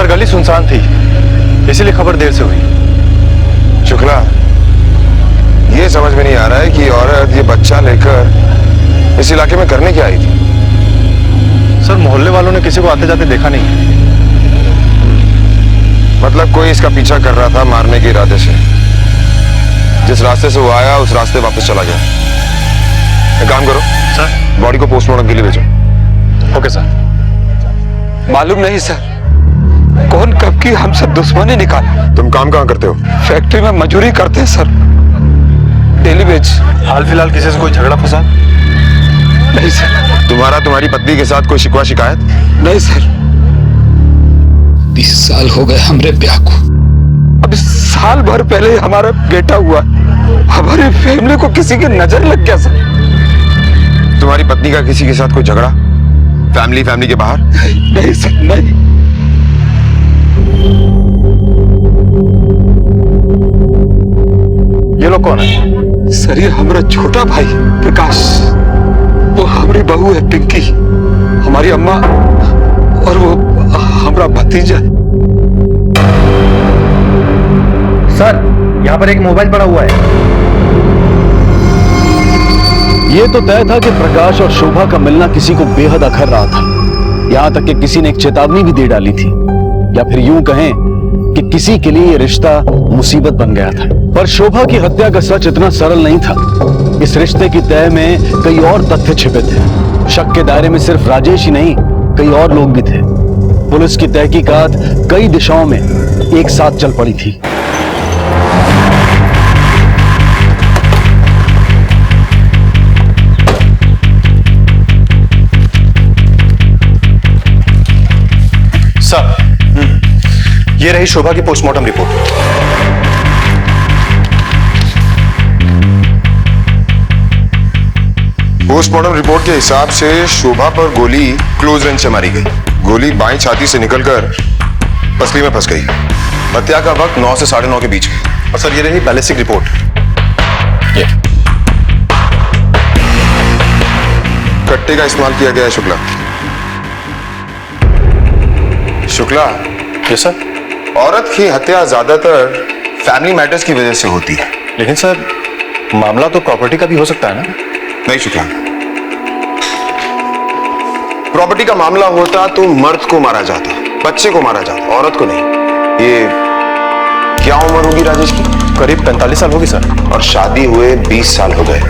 गली सुनसान थी, इसीलिए खबर देर से हुई। शुक्ला, ये समझ में नहीं आ रहा है कि औरत ये बच्चा लेकर इस इलाके में करने क्या आई थी? सर मोहल्ले वालों ने किसी को आते जाते देखा नहीं। मतलब कोई इसका पीछा कर रहा था मारने के इरादे से। जिस रास्ते से वो आया उस रास्ते वापस चला गया। एक काम करो सर, बॉडी को पोस्टमार्टम के लिए भेजो। Okay sir. मालूम नहीं सर, कौन कब की हमसे दुश्मनी निकाला। तुम काम कहाँ करते हो? फैक्ट्री में मजदूरी करते हैं सर, डेली वेज। हाल फिलहाल किसी से कोई झगड़ा फसाद? नहीं सर। तुम्हारा तुम्हारी पत्नी के साथ कोई शिकवा शिकायत? नहीं सर। 20 साल हो गए हमरे ब्याह को। अब साल भर पहले हमारा बेटा हुआ, हमारी फैमिली को किसी की नजर लग गया सर। तुम्हारी पत्नी का किसी के साथ कोई झगड़ा फैमिली के बाहर? नहीं सर, नहीं। ये लोग कौन है? सर ये हमारा छोटा भाई प्रकाश, वो हमारी बहू है पिंकी, हमारी अम्मा, और वो हमारा भतीजा। सर यहाँ पर एक मोबाइल पड़ा हुआ है। ये तो तय था कि प्रकाश और शोभा का मिलना किसी को बेहद अखर रहा था। यहां तक कि किसी ने एक चेतावनी भी दे डाली थी, या फिर यूं कहें कि किसी के लिए ये रिश्ता मुसीबत बन गया था। पर शोभा की हत्या का सच इतना सरल नहीं था। इस रिश्ते की तह में कई और तथ्य छिपे थे। शक के दायरे में सिर्फ राजेश ही नहीं, कई और लोग भी थे। पुलिस की तहकीकात कई दिशाओं में एक साथ चल पड़ी थी। सर, ये रही शोभा की पोस्टमार्टम रिपोर्ट। पोस्टमार्टम रिपोर्ट के हिसाब से शोभा पर गोली क्लोज रेंज से मारी गई। गोली बाईं छाती से निकलकर पसली में फंस गई। हत्या का वक्त 9 से 9:30 के बीच है। और सर ये रही बैलिस्टिक रिपोर्ट। ये कट्टे का इस्तेमाल किया गया है शुक्ला। Shukla, yes sir. औरत की हत्या ज्यादातर फैमिली मैटर्स की वजह से होती है। लेकिन सर मामला तो प्रॉपर्टी का भी हो सकता है ना? नहीं शुक्ला, प्रॉपर्टी का मामला होता तो मर्द को मारा जाता, बच्चे को मारा जाता, औरत को नहीं। ये क्या उम्र होगी राजेश की? करीब 45 साल होगी सर। और शादी हुए 20 साल हो गए,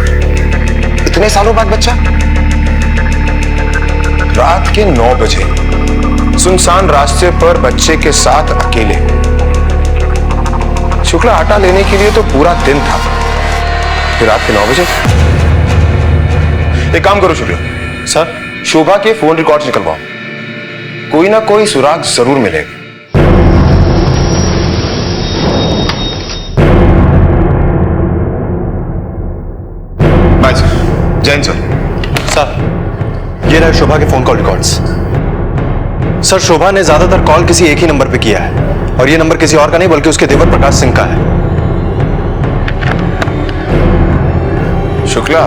इतने सालों बाद बच्चा? रात के 9 बजे सुनसान रास्ते पर बच्चे के साथ अकेले। शुक्ला, आटा लेने के लिए तो पूरा दिन था, फिर रात के 9 बजे। एक काम करो शुक्ला सर, शोभा के फोन रिकॉर्ड्स निकलवाओ, कोई ना कोई सुराग जरूर मिलेगा। जैन सर। सर ये रहे शोभा के फोन कॉल रिकॉर्ड्स। सर शोभा ने ज्यादातर कॉल किसी एक ही नंबर पे किया है, और ये नंबर किसी और का नहीं बल्कि उसके देवर प्रकाश सिंह का है। शुक्ला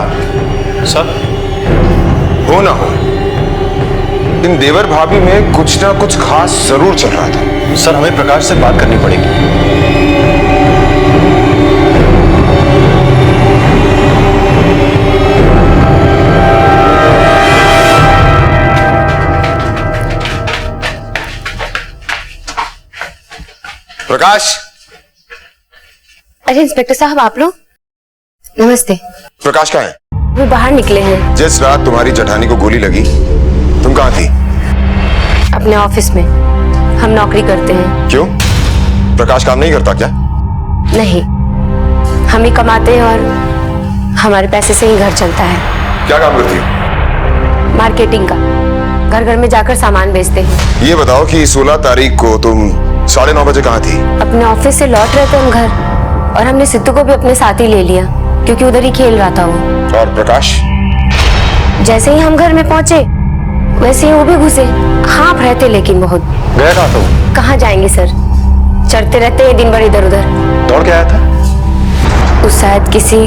सर, हो ना हो, इन देवर भाभी में कुछ ना कुछ खास जरूर चल रहा था। सर हमें प्रकाश से बात करनी पड़ेगी। प्रकाश। अरे इंस्पेक्टर साहब, आप लोग? नमस्ते। प्रकाश कहाँ है? वो बाहर निकले हैं। जिस रात तुम्हारी जेठानी को गोली लगी तुम कहाँ थी? अपने ऑफिस में, हम नौकरी करते हैं। क्यों, प्रकाश काम नहीं करता क्या? नहीं, हम ही कमाते हैं और हमारे पैसे से ही घर चलता है। क्या काम करती हो? मार्केटिंग का, घर घर में जाकर सामान बेचते हैं। ये बताओ कि 16 तारीख को तुम 9:30 बजे कहाँ थी? अपने ऑफिस से लौट रहे थे हम घर, और हमने सिद्धू को भी अपने साथ ही ले लिया क्योंकि उधर ही खेल रहा था वो। और प्रकाश? जैसे ही हम घर में पहुंचे वैसे ही वो भी घुसे। हाँफ रहे थे लेकिन बहुत। गया कहाँ था वो? कहाँ जाएंगे सर, चढ़ते रहते हैं दिन भर इधर उधर। दौड़ के आया था? उस शायद किसी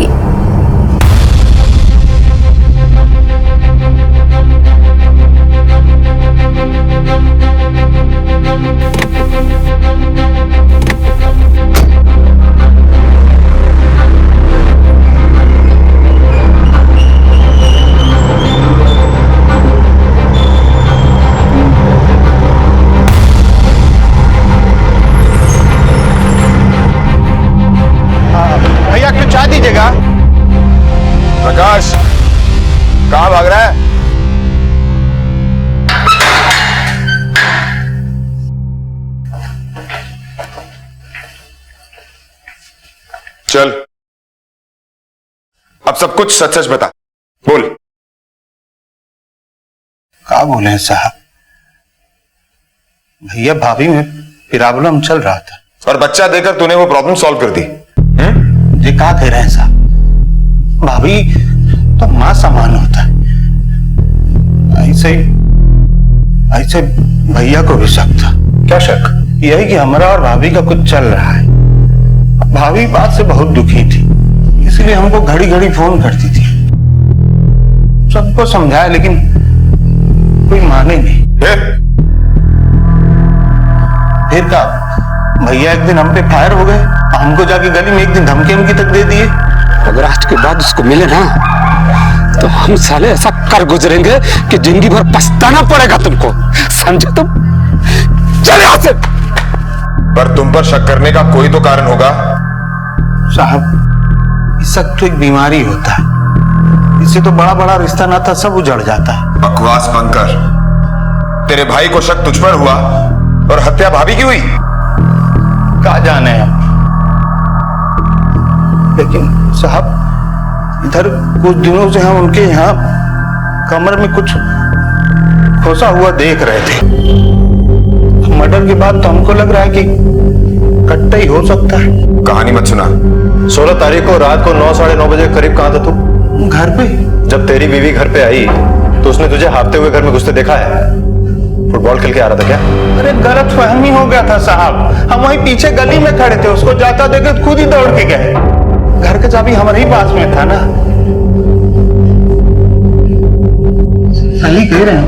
प्रकाश कहाँ भाग रहा है? चल, अब सब कुछ सच सच बता, बोल। क्या बोले हैं साहब, भैया भाभी में प्रॉब्लम चल रहा था और बच्चा देकर तूने वो प्रॉब्लम सॉल्व कर दी। ये क्या कह रहे हैं साहब, भाभी तो मां समान होता है। ऐसे भैया को भी शक था। क्या शक? यही कि हमारा और भाभी का कुछ चल रहा है। भाभी बात से बहुत दुखी थी, इसलिए हमको घड़ी घड़ी फोन करती थी। सबको समझाया लेकिन कोई माने नहीं। फिर क्या, भैया एक दिन हम पे फायर हो गए, हमको जाके गली में एक दिन धमकी तक दे दिए। अगर आज के बाद उसको मिले ना तो हम साले ऐसा कर गुजरेंगे कि जिंदगी भर पछताना पड़ेगा तुमको, समझे तुम? चले यहाँ से। पर तुम पर शक करने का कोई तो कारण होगा। साहब, इस शक तो एक बीमारी होता है, इससे तो बड़ा बड़ा रिश्ता नाता सब उजड़ जाता है। बकवास बंद कर। तेरे भाई को शक तुझ पर हुआ और हत्या भाभी की हुई। क्या जाने हम, लेकिन साहब इधर कुछ दिनों से हम उनके यहाँ कमर में कुछ खोसा हुआ देख रहे थे। मर्डर के बाद तो हमको लग रहा है कि कट्टा ही हो सकता है। कहानी मत सुना। 16 तारीख को रात को 9, 9:30 बजे करीब कहाँ था तू? घर पे। जब तेरी बीवी घर पे आई तो उसने तुझे हाँफते हुए घर में घुसते देखा है? फुटबॉल खेल के आ रहा था क्या? अरे गलत फहमी हो गया था साहब, हम वहीं पीछे गली में खड़े थे, उसको जाता देखे खुद ही दौड़ के गए। घर का चाबी हमारे ही पास में था ना। सही कह रहे हैं।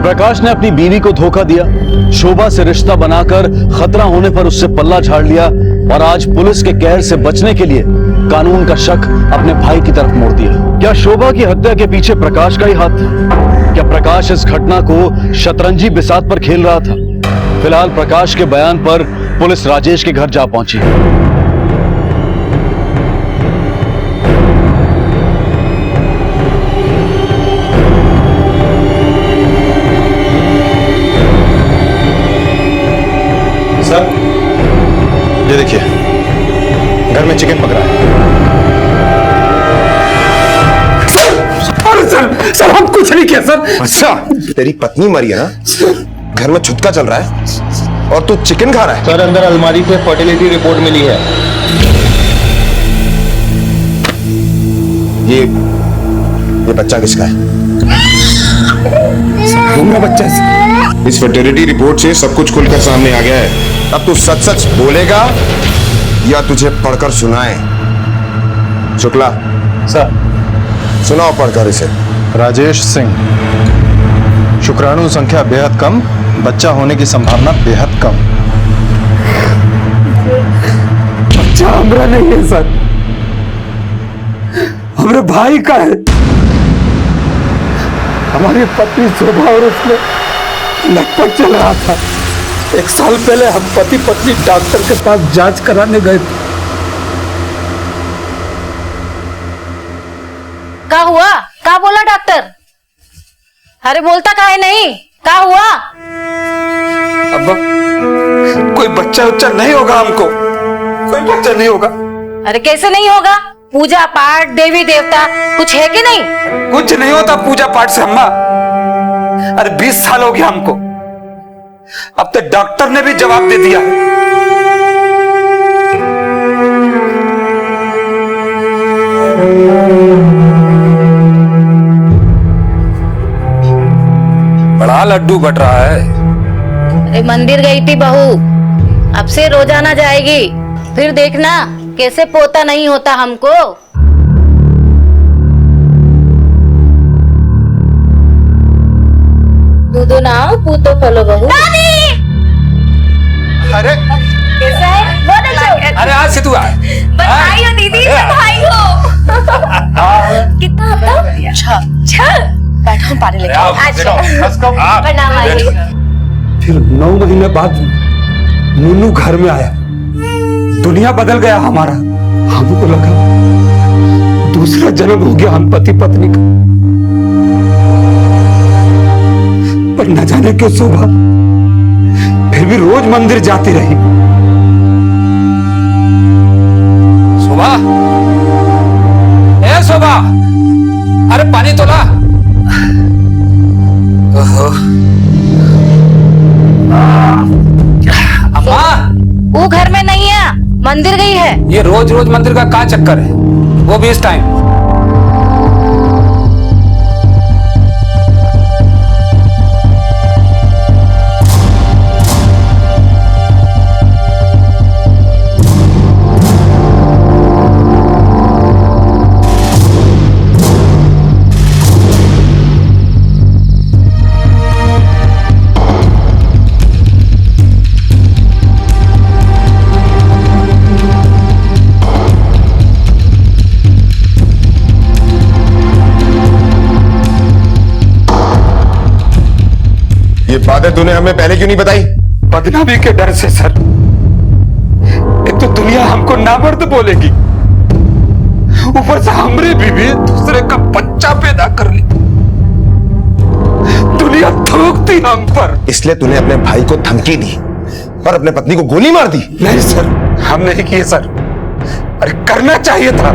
प्रकाश ने अपनी बीवी को धोखा दिया, शोभा से रिश्ता बनाकर खतरा होने पर उससे पल्ला झाड़ लिया और आज पुलिस के कहर से बचने के लिए कानून का शक अपने भाई की तरफ मोड़ दिया। क्या शोभा की हत्या के पीछे प्रकाश का ही हाथ था? क्या प्रकाश इस घटना को शतरंजी बिसात पर खेल रहा था? फिलहाल प्रकाश के बयान पर पुलिस राजेश के घर जा पहुंची। सर, ये देखिए, घर में चिकन पक रहा है। सर हम कुछ नहीं किया सर। अच्छा, तेरी पत्नी मरी है ना? घर में छुटका चल रहा है और तू चिकन खा रहा है? सर, अंदर अलमारी से फर्टिलिटी रिपोर्ट मिली है। ये बच्चा किसका है? मेरा बच्चा है। इस फर्टिलिटी रिपोर्ट से सब कुछ खुलकर सामने आ गया है। अब तू सच सच बोलेगा या तुझे पढ़कर सुनाए? शुक्ला सर, सुनाओ पढ़कर इसे। राजेश सिंह, शुक्राणु संख्या बेहद कम, बच्चा होने की संभावना बेहद कम। बच्चा हमारा नहीं है सर, हमारे भाई का है। हमारी पत्नी शोभा और उसमें लगभग चल रहा था। 1 साल पहले हम पति पत्नी डॉक्टर के पास जांच कराने गए थे। क्या हुआ? क्या बोला डॉक्टर? अरे बोलता काहे नहीं? क्या हुआ? अब्बा, कोई बच्चा उच्चा नहीं होगा, हमको कोई बच्चा नहीं होगा। अरे कैसे नहीं होगा? पूजा पाठ, देवी देवता कुछ है कि नहीं? कुछ नहीं होता पूजा पाठ से अम्मा। अरे 20 साल हो गया हमको, अब तक डॉक्टर ने भी जवाब दे दिया है। बड़ा लड्डू बट रहा है। अरे मंदिर गई थी बहू, अब से रोजाना जाएगी, फिर देखना कैसे पोता नहीं होता हमको। दूधो नाओ पूतो फलो बहू। अरे कैसा है? बहुत अच्छा। अरे आज से तू आ। बधाई हो दीदी, बधाई हो। कितना आता? अच्छा बैठो, पानी लेके प्रणाम आइए। फिर 9 महीने बाद नूनू घर में आया, दुनिया बदल गया हमारा। हमको लगा दूसरा जन्म हो गया हम पति पत्नी का, पर न जाने क्यों शोभा फिर भी रोज मंदिर जाती रही। शोभा, ए शोभा, अरे पानी तो ला। अम्मा, वो घर में नहीं है, मंदिर गई है। ये रोज रोज मंदिर का क्या चक्कर है, वो भी इस टाइम? ये बातें तूने हमें पहले क्यों नहीं बताई? बदनामी के डर से सर। एक तो दुनिया हमको नामर्द बोलेगी, ऊपर से हमरे बीवी दूसरे का बच्चा पैदा कर ली। दुनिया थूकती हम पर। इसलिए तूने अपने भाई को धमकी दी और अपने पत्नी को गोली मार दी? नहीं सर, हम नहीं किए सर। अरे करना चाहिए था,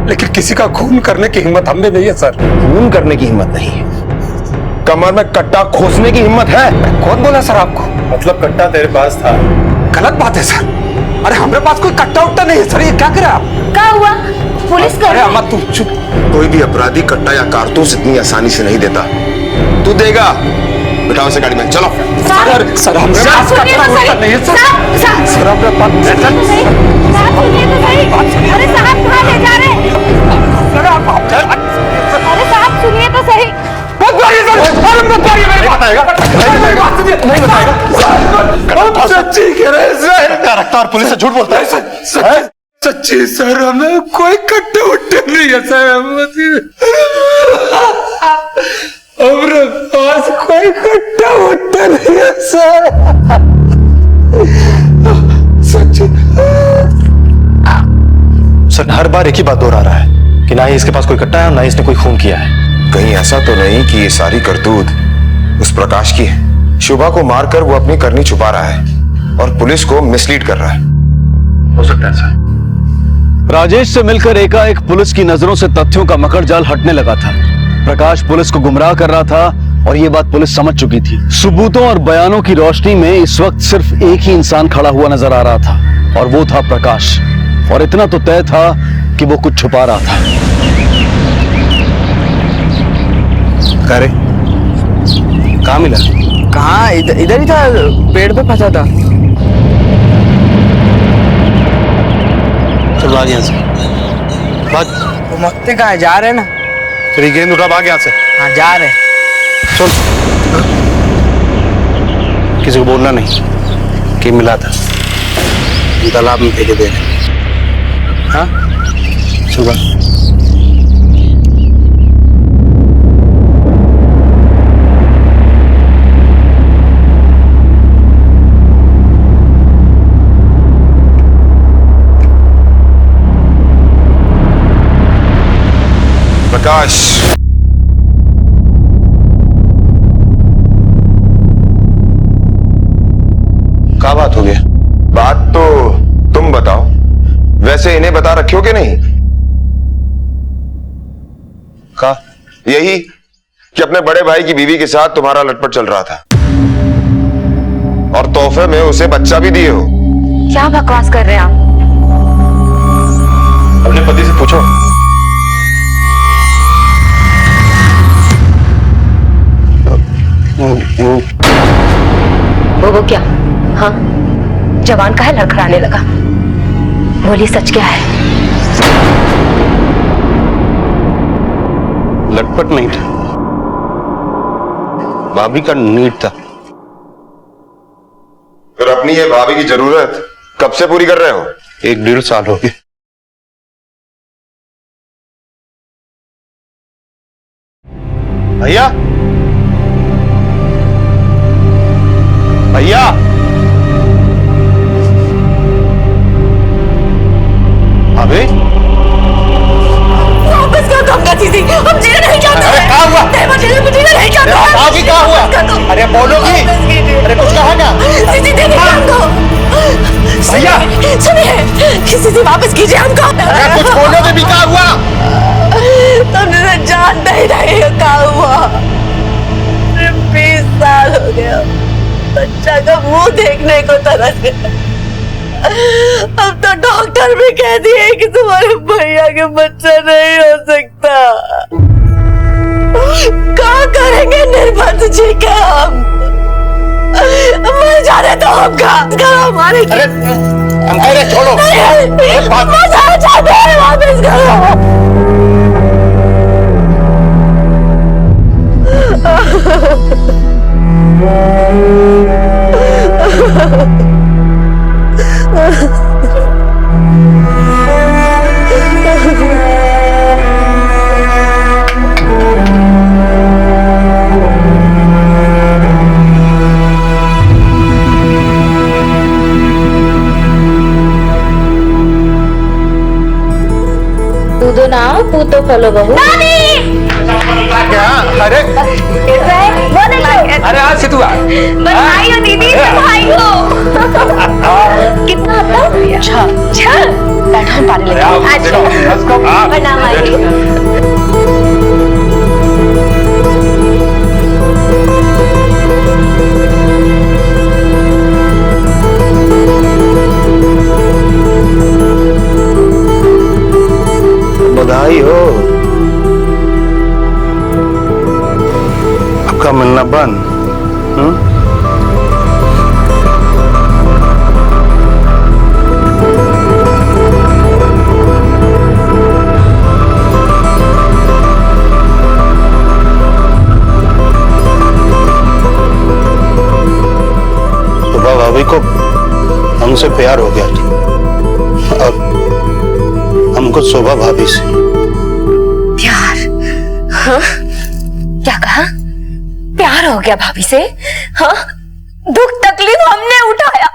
लेकिन किसी का खून करने की हिम्मत हमने नहीं है सर। खून करने की हिम्मत नहीं है, कमर में कट्टा खोसने की हिम्मत है। कौन बोला सर आपको? मतलब कट्टा तेरे पास था? गलत बात है सर। अरे हमारे पास कोई कट्टा उट्टा नहीं है सर। ये क्या करा आप? क्या हुआ? पुलिस कर। अरे अम्मा तू चुप। कोई भी अपराधी कट्टा या कारतूस इतनी आसानी से नहीं देता। तू देगा? बिठाओ से गाड़ी में, चलो। सर हमारे पास कट्टा उट्टा नहीं है सर। सर हमारे पास। अरे साहब कहाँ ले जा रहे हैं? अरे साहब सुनिए तो सही। मत मारिए सर, मत मारिए मेरे पास। और पुलिस से झूठ बोलता है? सच्ची सर, हमें कोई कट्टे उट्टे नहीं है सर। हमारे पास कोई कट्टा उट्टा नहीं है सर। सच्ची सर, हर बार एक ही बात दोहरा रहा है कि ना ही इसके पास कोई कट्टा है और ना ही इसने कोई खून किया है। कहीं ऐसा तो नहीं कि ये सारी करतूत उस प्रकाश की है? शुभा को मारकर वो अपनी करनी छुपा रहा है और पुलिस को मिसलीड कर रहा है। हो सकता है सर। राजेश से मिलकर एकाएक पुलिस की नजरों से तथ्यों का मकड़जाल हटने लगा था। प्रकाश पुलिस को गुमराह कर रहा था और ये बात पुलिस समझ चुकी थी। सबूतों और बयानों की रोशनी में इस वक्त सिर्फ एक ही इंसान खड़ा हुआ नजर आ रहा था और वो था प्रकाश। और इतना तो तय था कि वो कुछ छुपा रहा था। अरे कहाँ मिला? कहाँ? इधर ही था, पेड़ पे फंसा था। चल भाग यहाँ से। भाग। वो मकते कहाँ है? जा रहे ना? तेरी गेंद उठा, भाग यहाँ से। हाँ जा रहे। चल। किसी को बोलना नहीं कि मिला था। तालाब में फेंके दे रहे। हाँ चल भाग। प्रकाश, क्या बात हो गया? बात तो तुम बताओ। वैसे इन्हें बता रखे हो कि नहीं? का? यही कि अपने बड़े भाई की बीवी के साथ तुम्हारा लटपट चल रहा था और तोहफे में उसे बच्चा भी दिए हो। क्या बकवास कर रहे हैं आप? अपने पति से पूछो। वो क्या? हाँ, जवान का है लड़खड़ाने लगा। बोलिए सच क्या है? लटपट नहीं था, भाभी का नीड था। फिर अपनी ये भाभी की जरूरत कब से पूरी कर रहे हो? 1-1.5 साल हो गए। भैया, भैया, अबे वापस करो, धमका दीदी, हम जीना नहीं चाहते। अरे क्या हुआ? जीना नहीं चाहते। भाभी क्या हुआ? अरे बोलोगी? अरे कुछ कहा क्या? दीदी दीदी हमको भैया सुनिए, किसी से वापस कीजिए हमको। अरे कुछ बोलोगे भी? क्या हुआ? तुमने जानते ही नहीं क्या हुआ। 20 साल हो गया, बच्चा का मुंह देखने को तरस गया। अब तो डॉक्टर भी कह दिए कि तुम्हारे भैया के बच्चा नहीं हो सकता। क्या करेंगे निर्बंध जी का हम? मर जाने तो हम करो हमारे। अरे छोड़ो। मर जाना चाहते हैं, वापस करो। कूदो ना पूतो फलो बहू। अरे अरे आज से तू आ। बधाई हो दीदी, बधाई हो। कितना आता? 6। बैठो हम पानी लेके आए। प्रणाम आइए। बधाई हो। आपका मिलना बंद। सुबह भाभी को हमसे प्यार हो गया था। हमको शोभा भाभी से प्यार? हाँ? क्या कहा? प्यार हो गया भाभी से? हाँ? दुख तकलीफ हमने उठाया,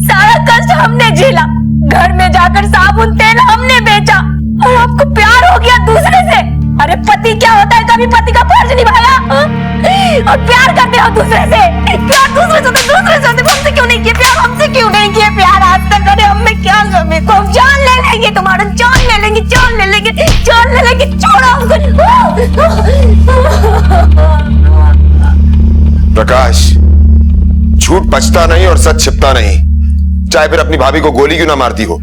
सारा कष्ट हमने झेला, घर में जाकर साबुन तेल हमने बेचा, और आपको प्यार हो गया दूसरे से? अरे पति क्या होता है, कभी पति का फर्ज निभाया? हाँ? और प्यार करते हो दूसरे से? प्यार दूसरे से, हमसे क्यों नहीं किए प्यार? हमसे क्यों नहीं किए प्यार आज तक? अरे हमें क्या कमी को? हम जान ले लेंगे, तुम्हारा जान ले लेंगे, जान ले लेंगे, जान ले लेंगे, छोड़ो हमको। प्रकाश, झूठ बचता नहीं और सच छिपता नहीं, चाहे फिर अपनी भाभी को गोली क्यों ना मारती हो।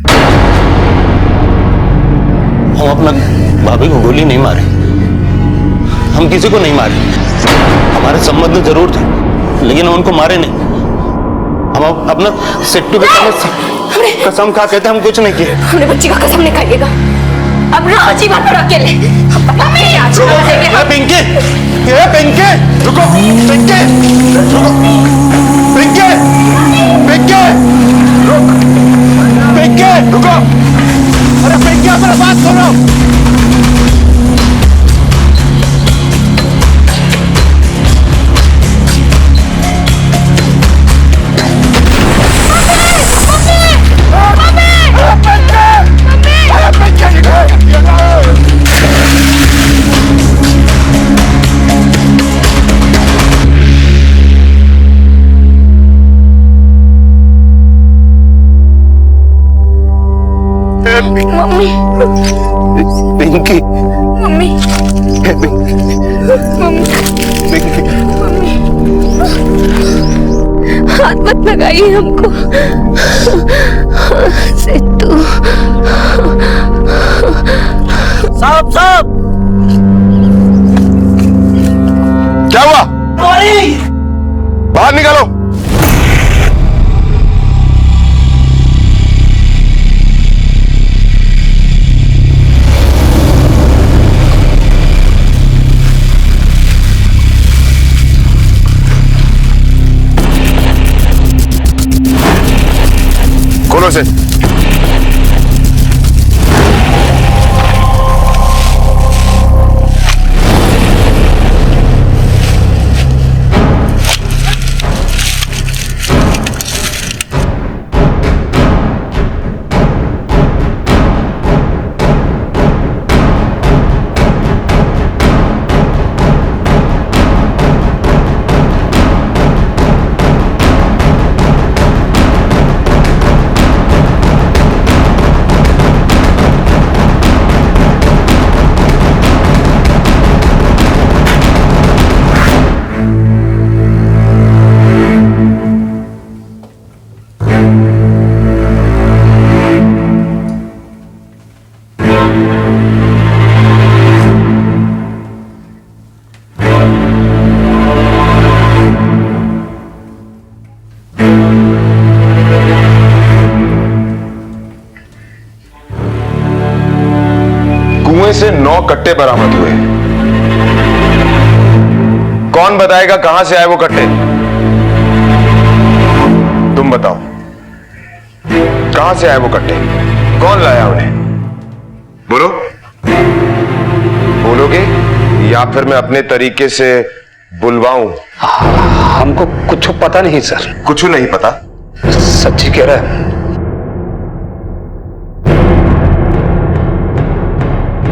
हम अपना भाभी को गोली नहीं मारे, हम किसी को नहीं मारे। हमारे संबंध जरूर थे लेकिन उनको मारे नहीं। हम अपना सिट्टू के सामने कसम खा कहते हम कुछ नहीं किए। हमने बच्ची का कसम नहीं खाइएगा, अब रहो जीवन पर अकेले। पिंकी, ये पिंकी, रुको, पिंकी, रुको, पिंकी, पिंकी, रुक, पिंकी, रुको, अरे पिंकी अपना बात सुनो। Mummy, Pinky, mummy, Pinky, mummy, हाथ मत लगाइए हमको। सिट्टू, साहब, साहब, क्या हुआ? बाहर निकालो। खोलो से। से 9 कट्टे बरामद हुए। कौन बताएगा कहां से आए वो कट्टे? तुम बताओ, कहां से आए वो कट्टे? कौन लाया उन्हें? बोलो, बोलोगे या फिर मैं अपने तरीके से बुलवाऊं? हमको कुछ पता नहीं सर। कुछ नहीं पता? सच्ची कह रहा है।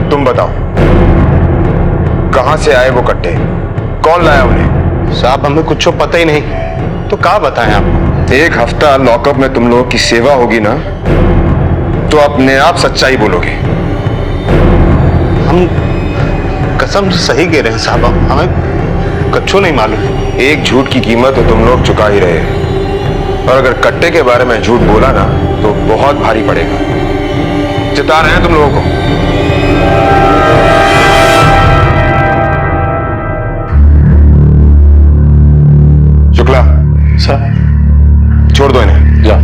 तुम बताओ, कहां से आए वो कट्टे? कौन लाया उन्हें? साहब हमें कुछ पता ही नहीं, तो क्या बताएं आपको? 1 हफ्ता लॉकअप में तुम लोगों की सेवा होगी ना, तो अपने आप सच्चाई बोलोगे। हम कसम सही कह रहे हैं साहब, हमें कच्चो नहीं मालूम। एक झूठ की कीमत तो तुम लोग चुका ही रहे हैं, और अगर कट्टे के बारे में झूठ बोला ना तो बहुत भारी पड़ेगा। चिता रहे हैं तुम लोगों को? शुक्ला सर, छोड़ दो इन्हें। जा।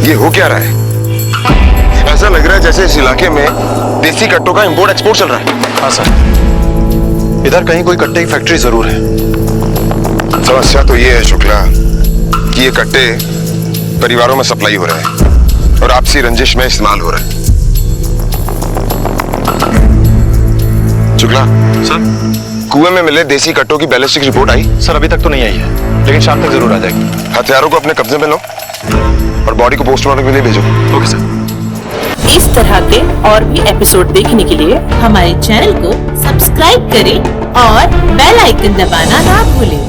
ये हो क्या रहा है? ऐसा लग रहा है जैसे इस इलाके में देसी कट्टों का इंपोर्ट एक्सपोर्ट चल रहा है। हाँ सर, इधर कहीं कोई कट्टे की फैक्ट्री जरूर है। समस्या तो ये है शुक्ला कि ये कट्टे परिवारों में सप्लाई हो रहे हैं और आपसी रंजिश में इस्तेमाल हो रहे हैं। शुक्ला सर, कुएं में मिले देसी कट्टों की बैलिस्टिक रिपोर्ट आई? सर अभी तक तो नहीं आई है, लेकिन शाम तक जरूर आ जाएगी। हथियारों को अपने कब्जे में लो और बॉडी को पोस्टमार्टम के लिए भेजो। Okay sir. इस तरह के और भी एपिसोड देखने के लिए हमारे चैनल को सब्सक्राइब करें और बेल आइकन दबाना ना भूलें।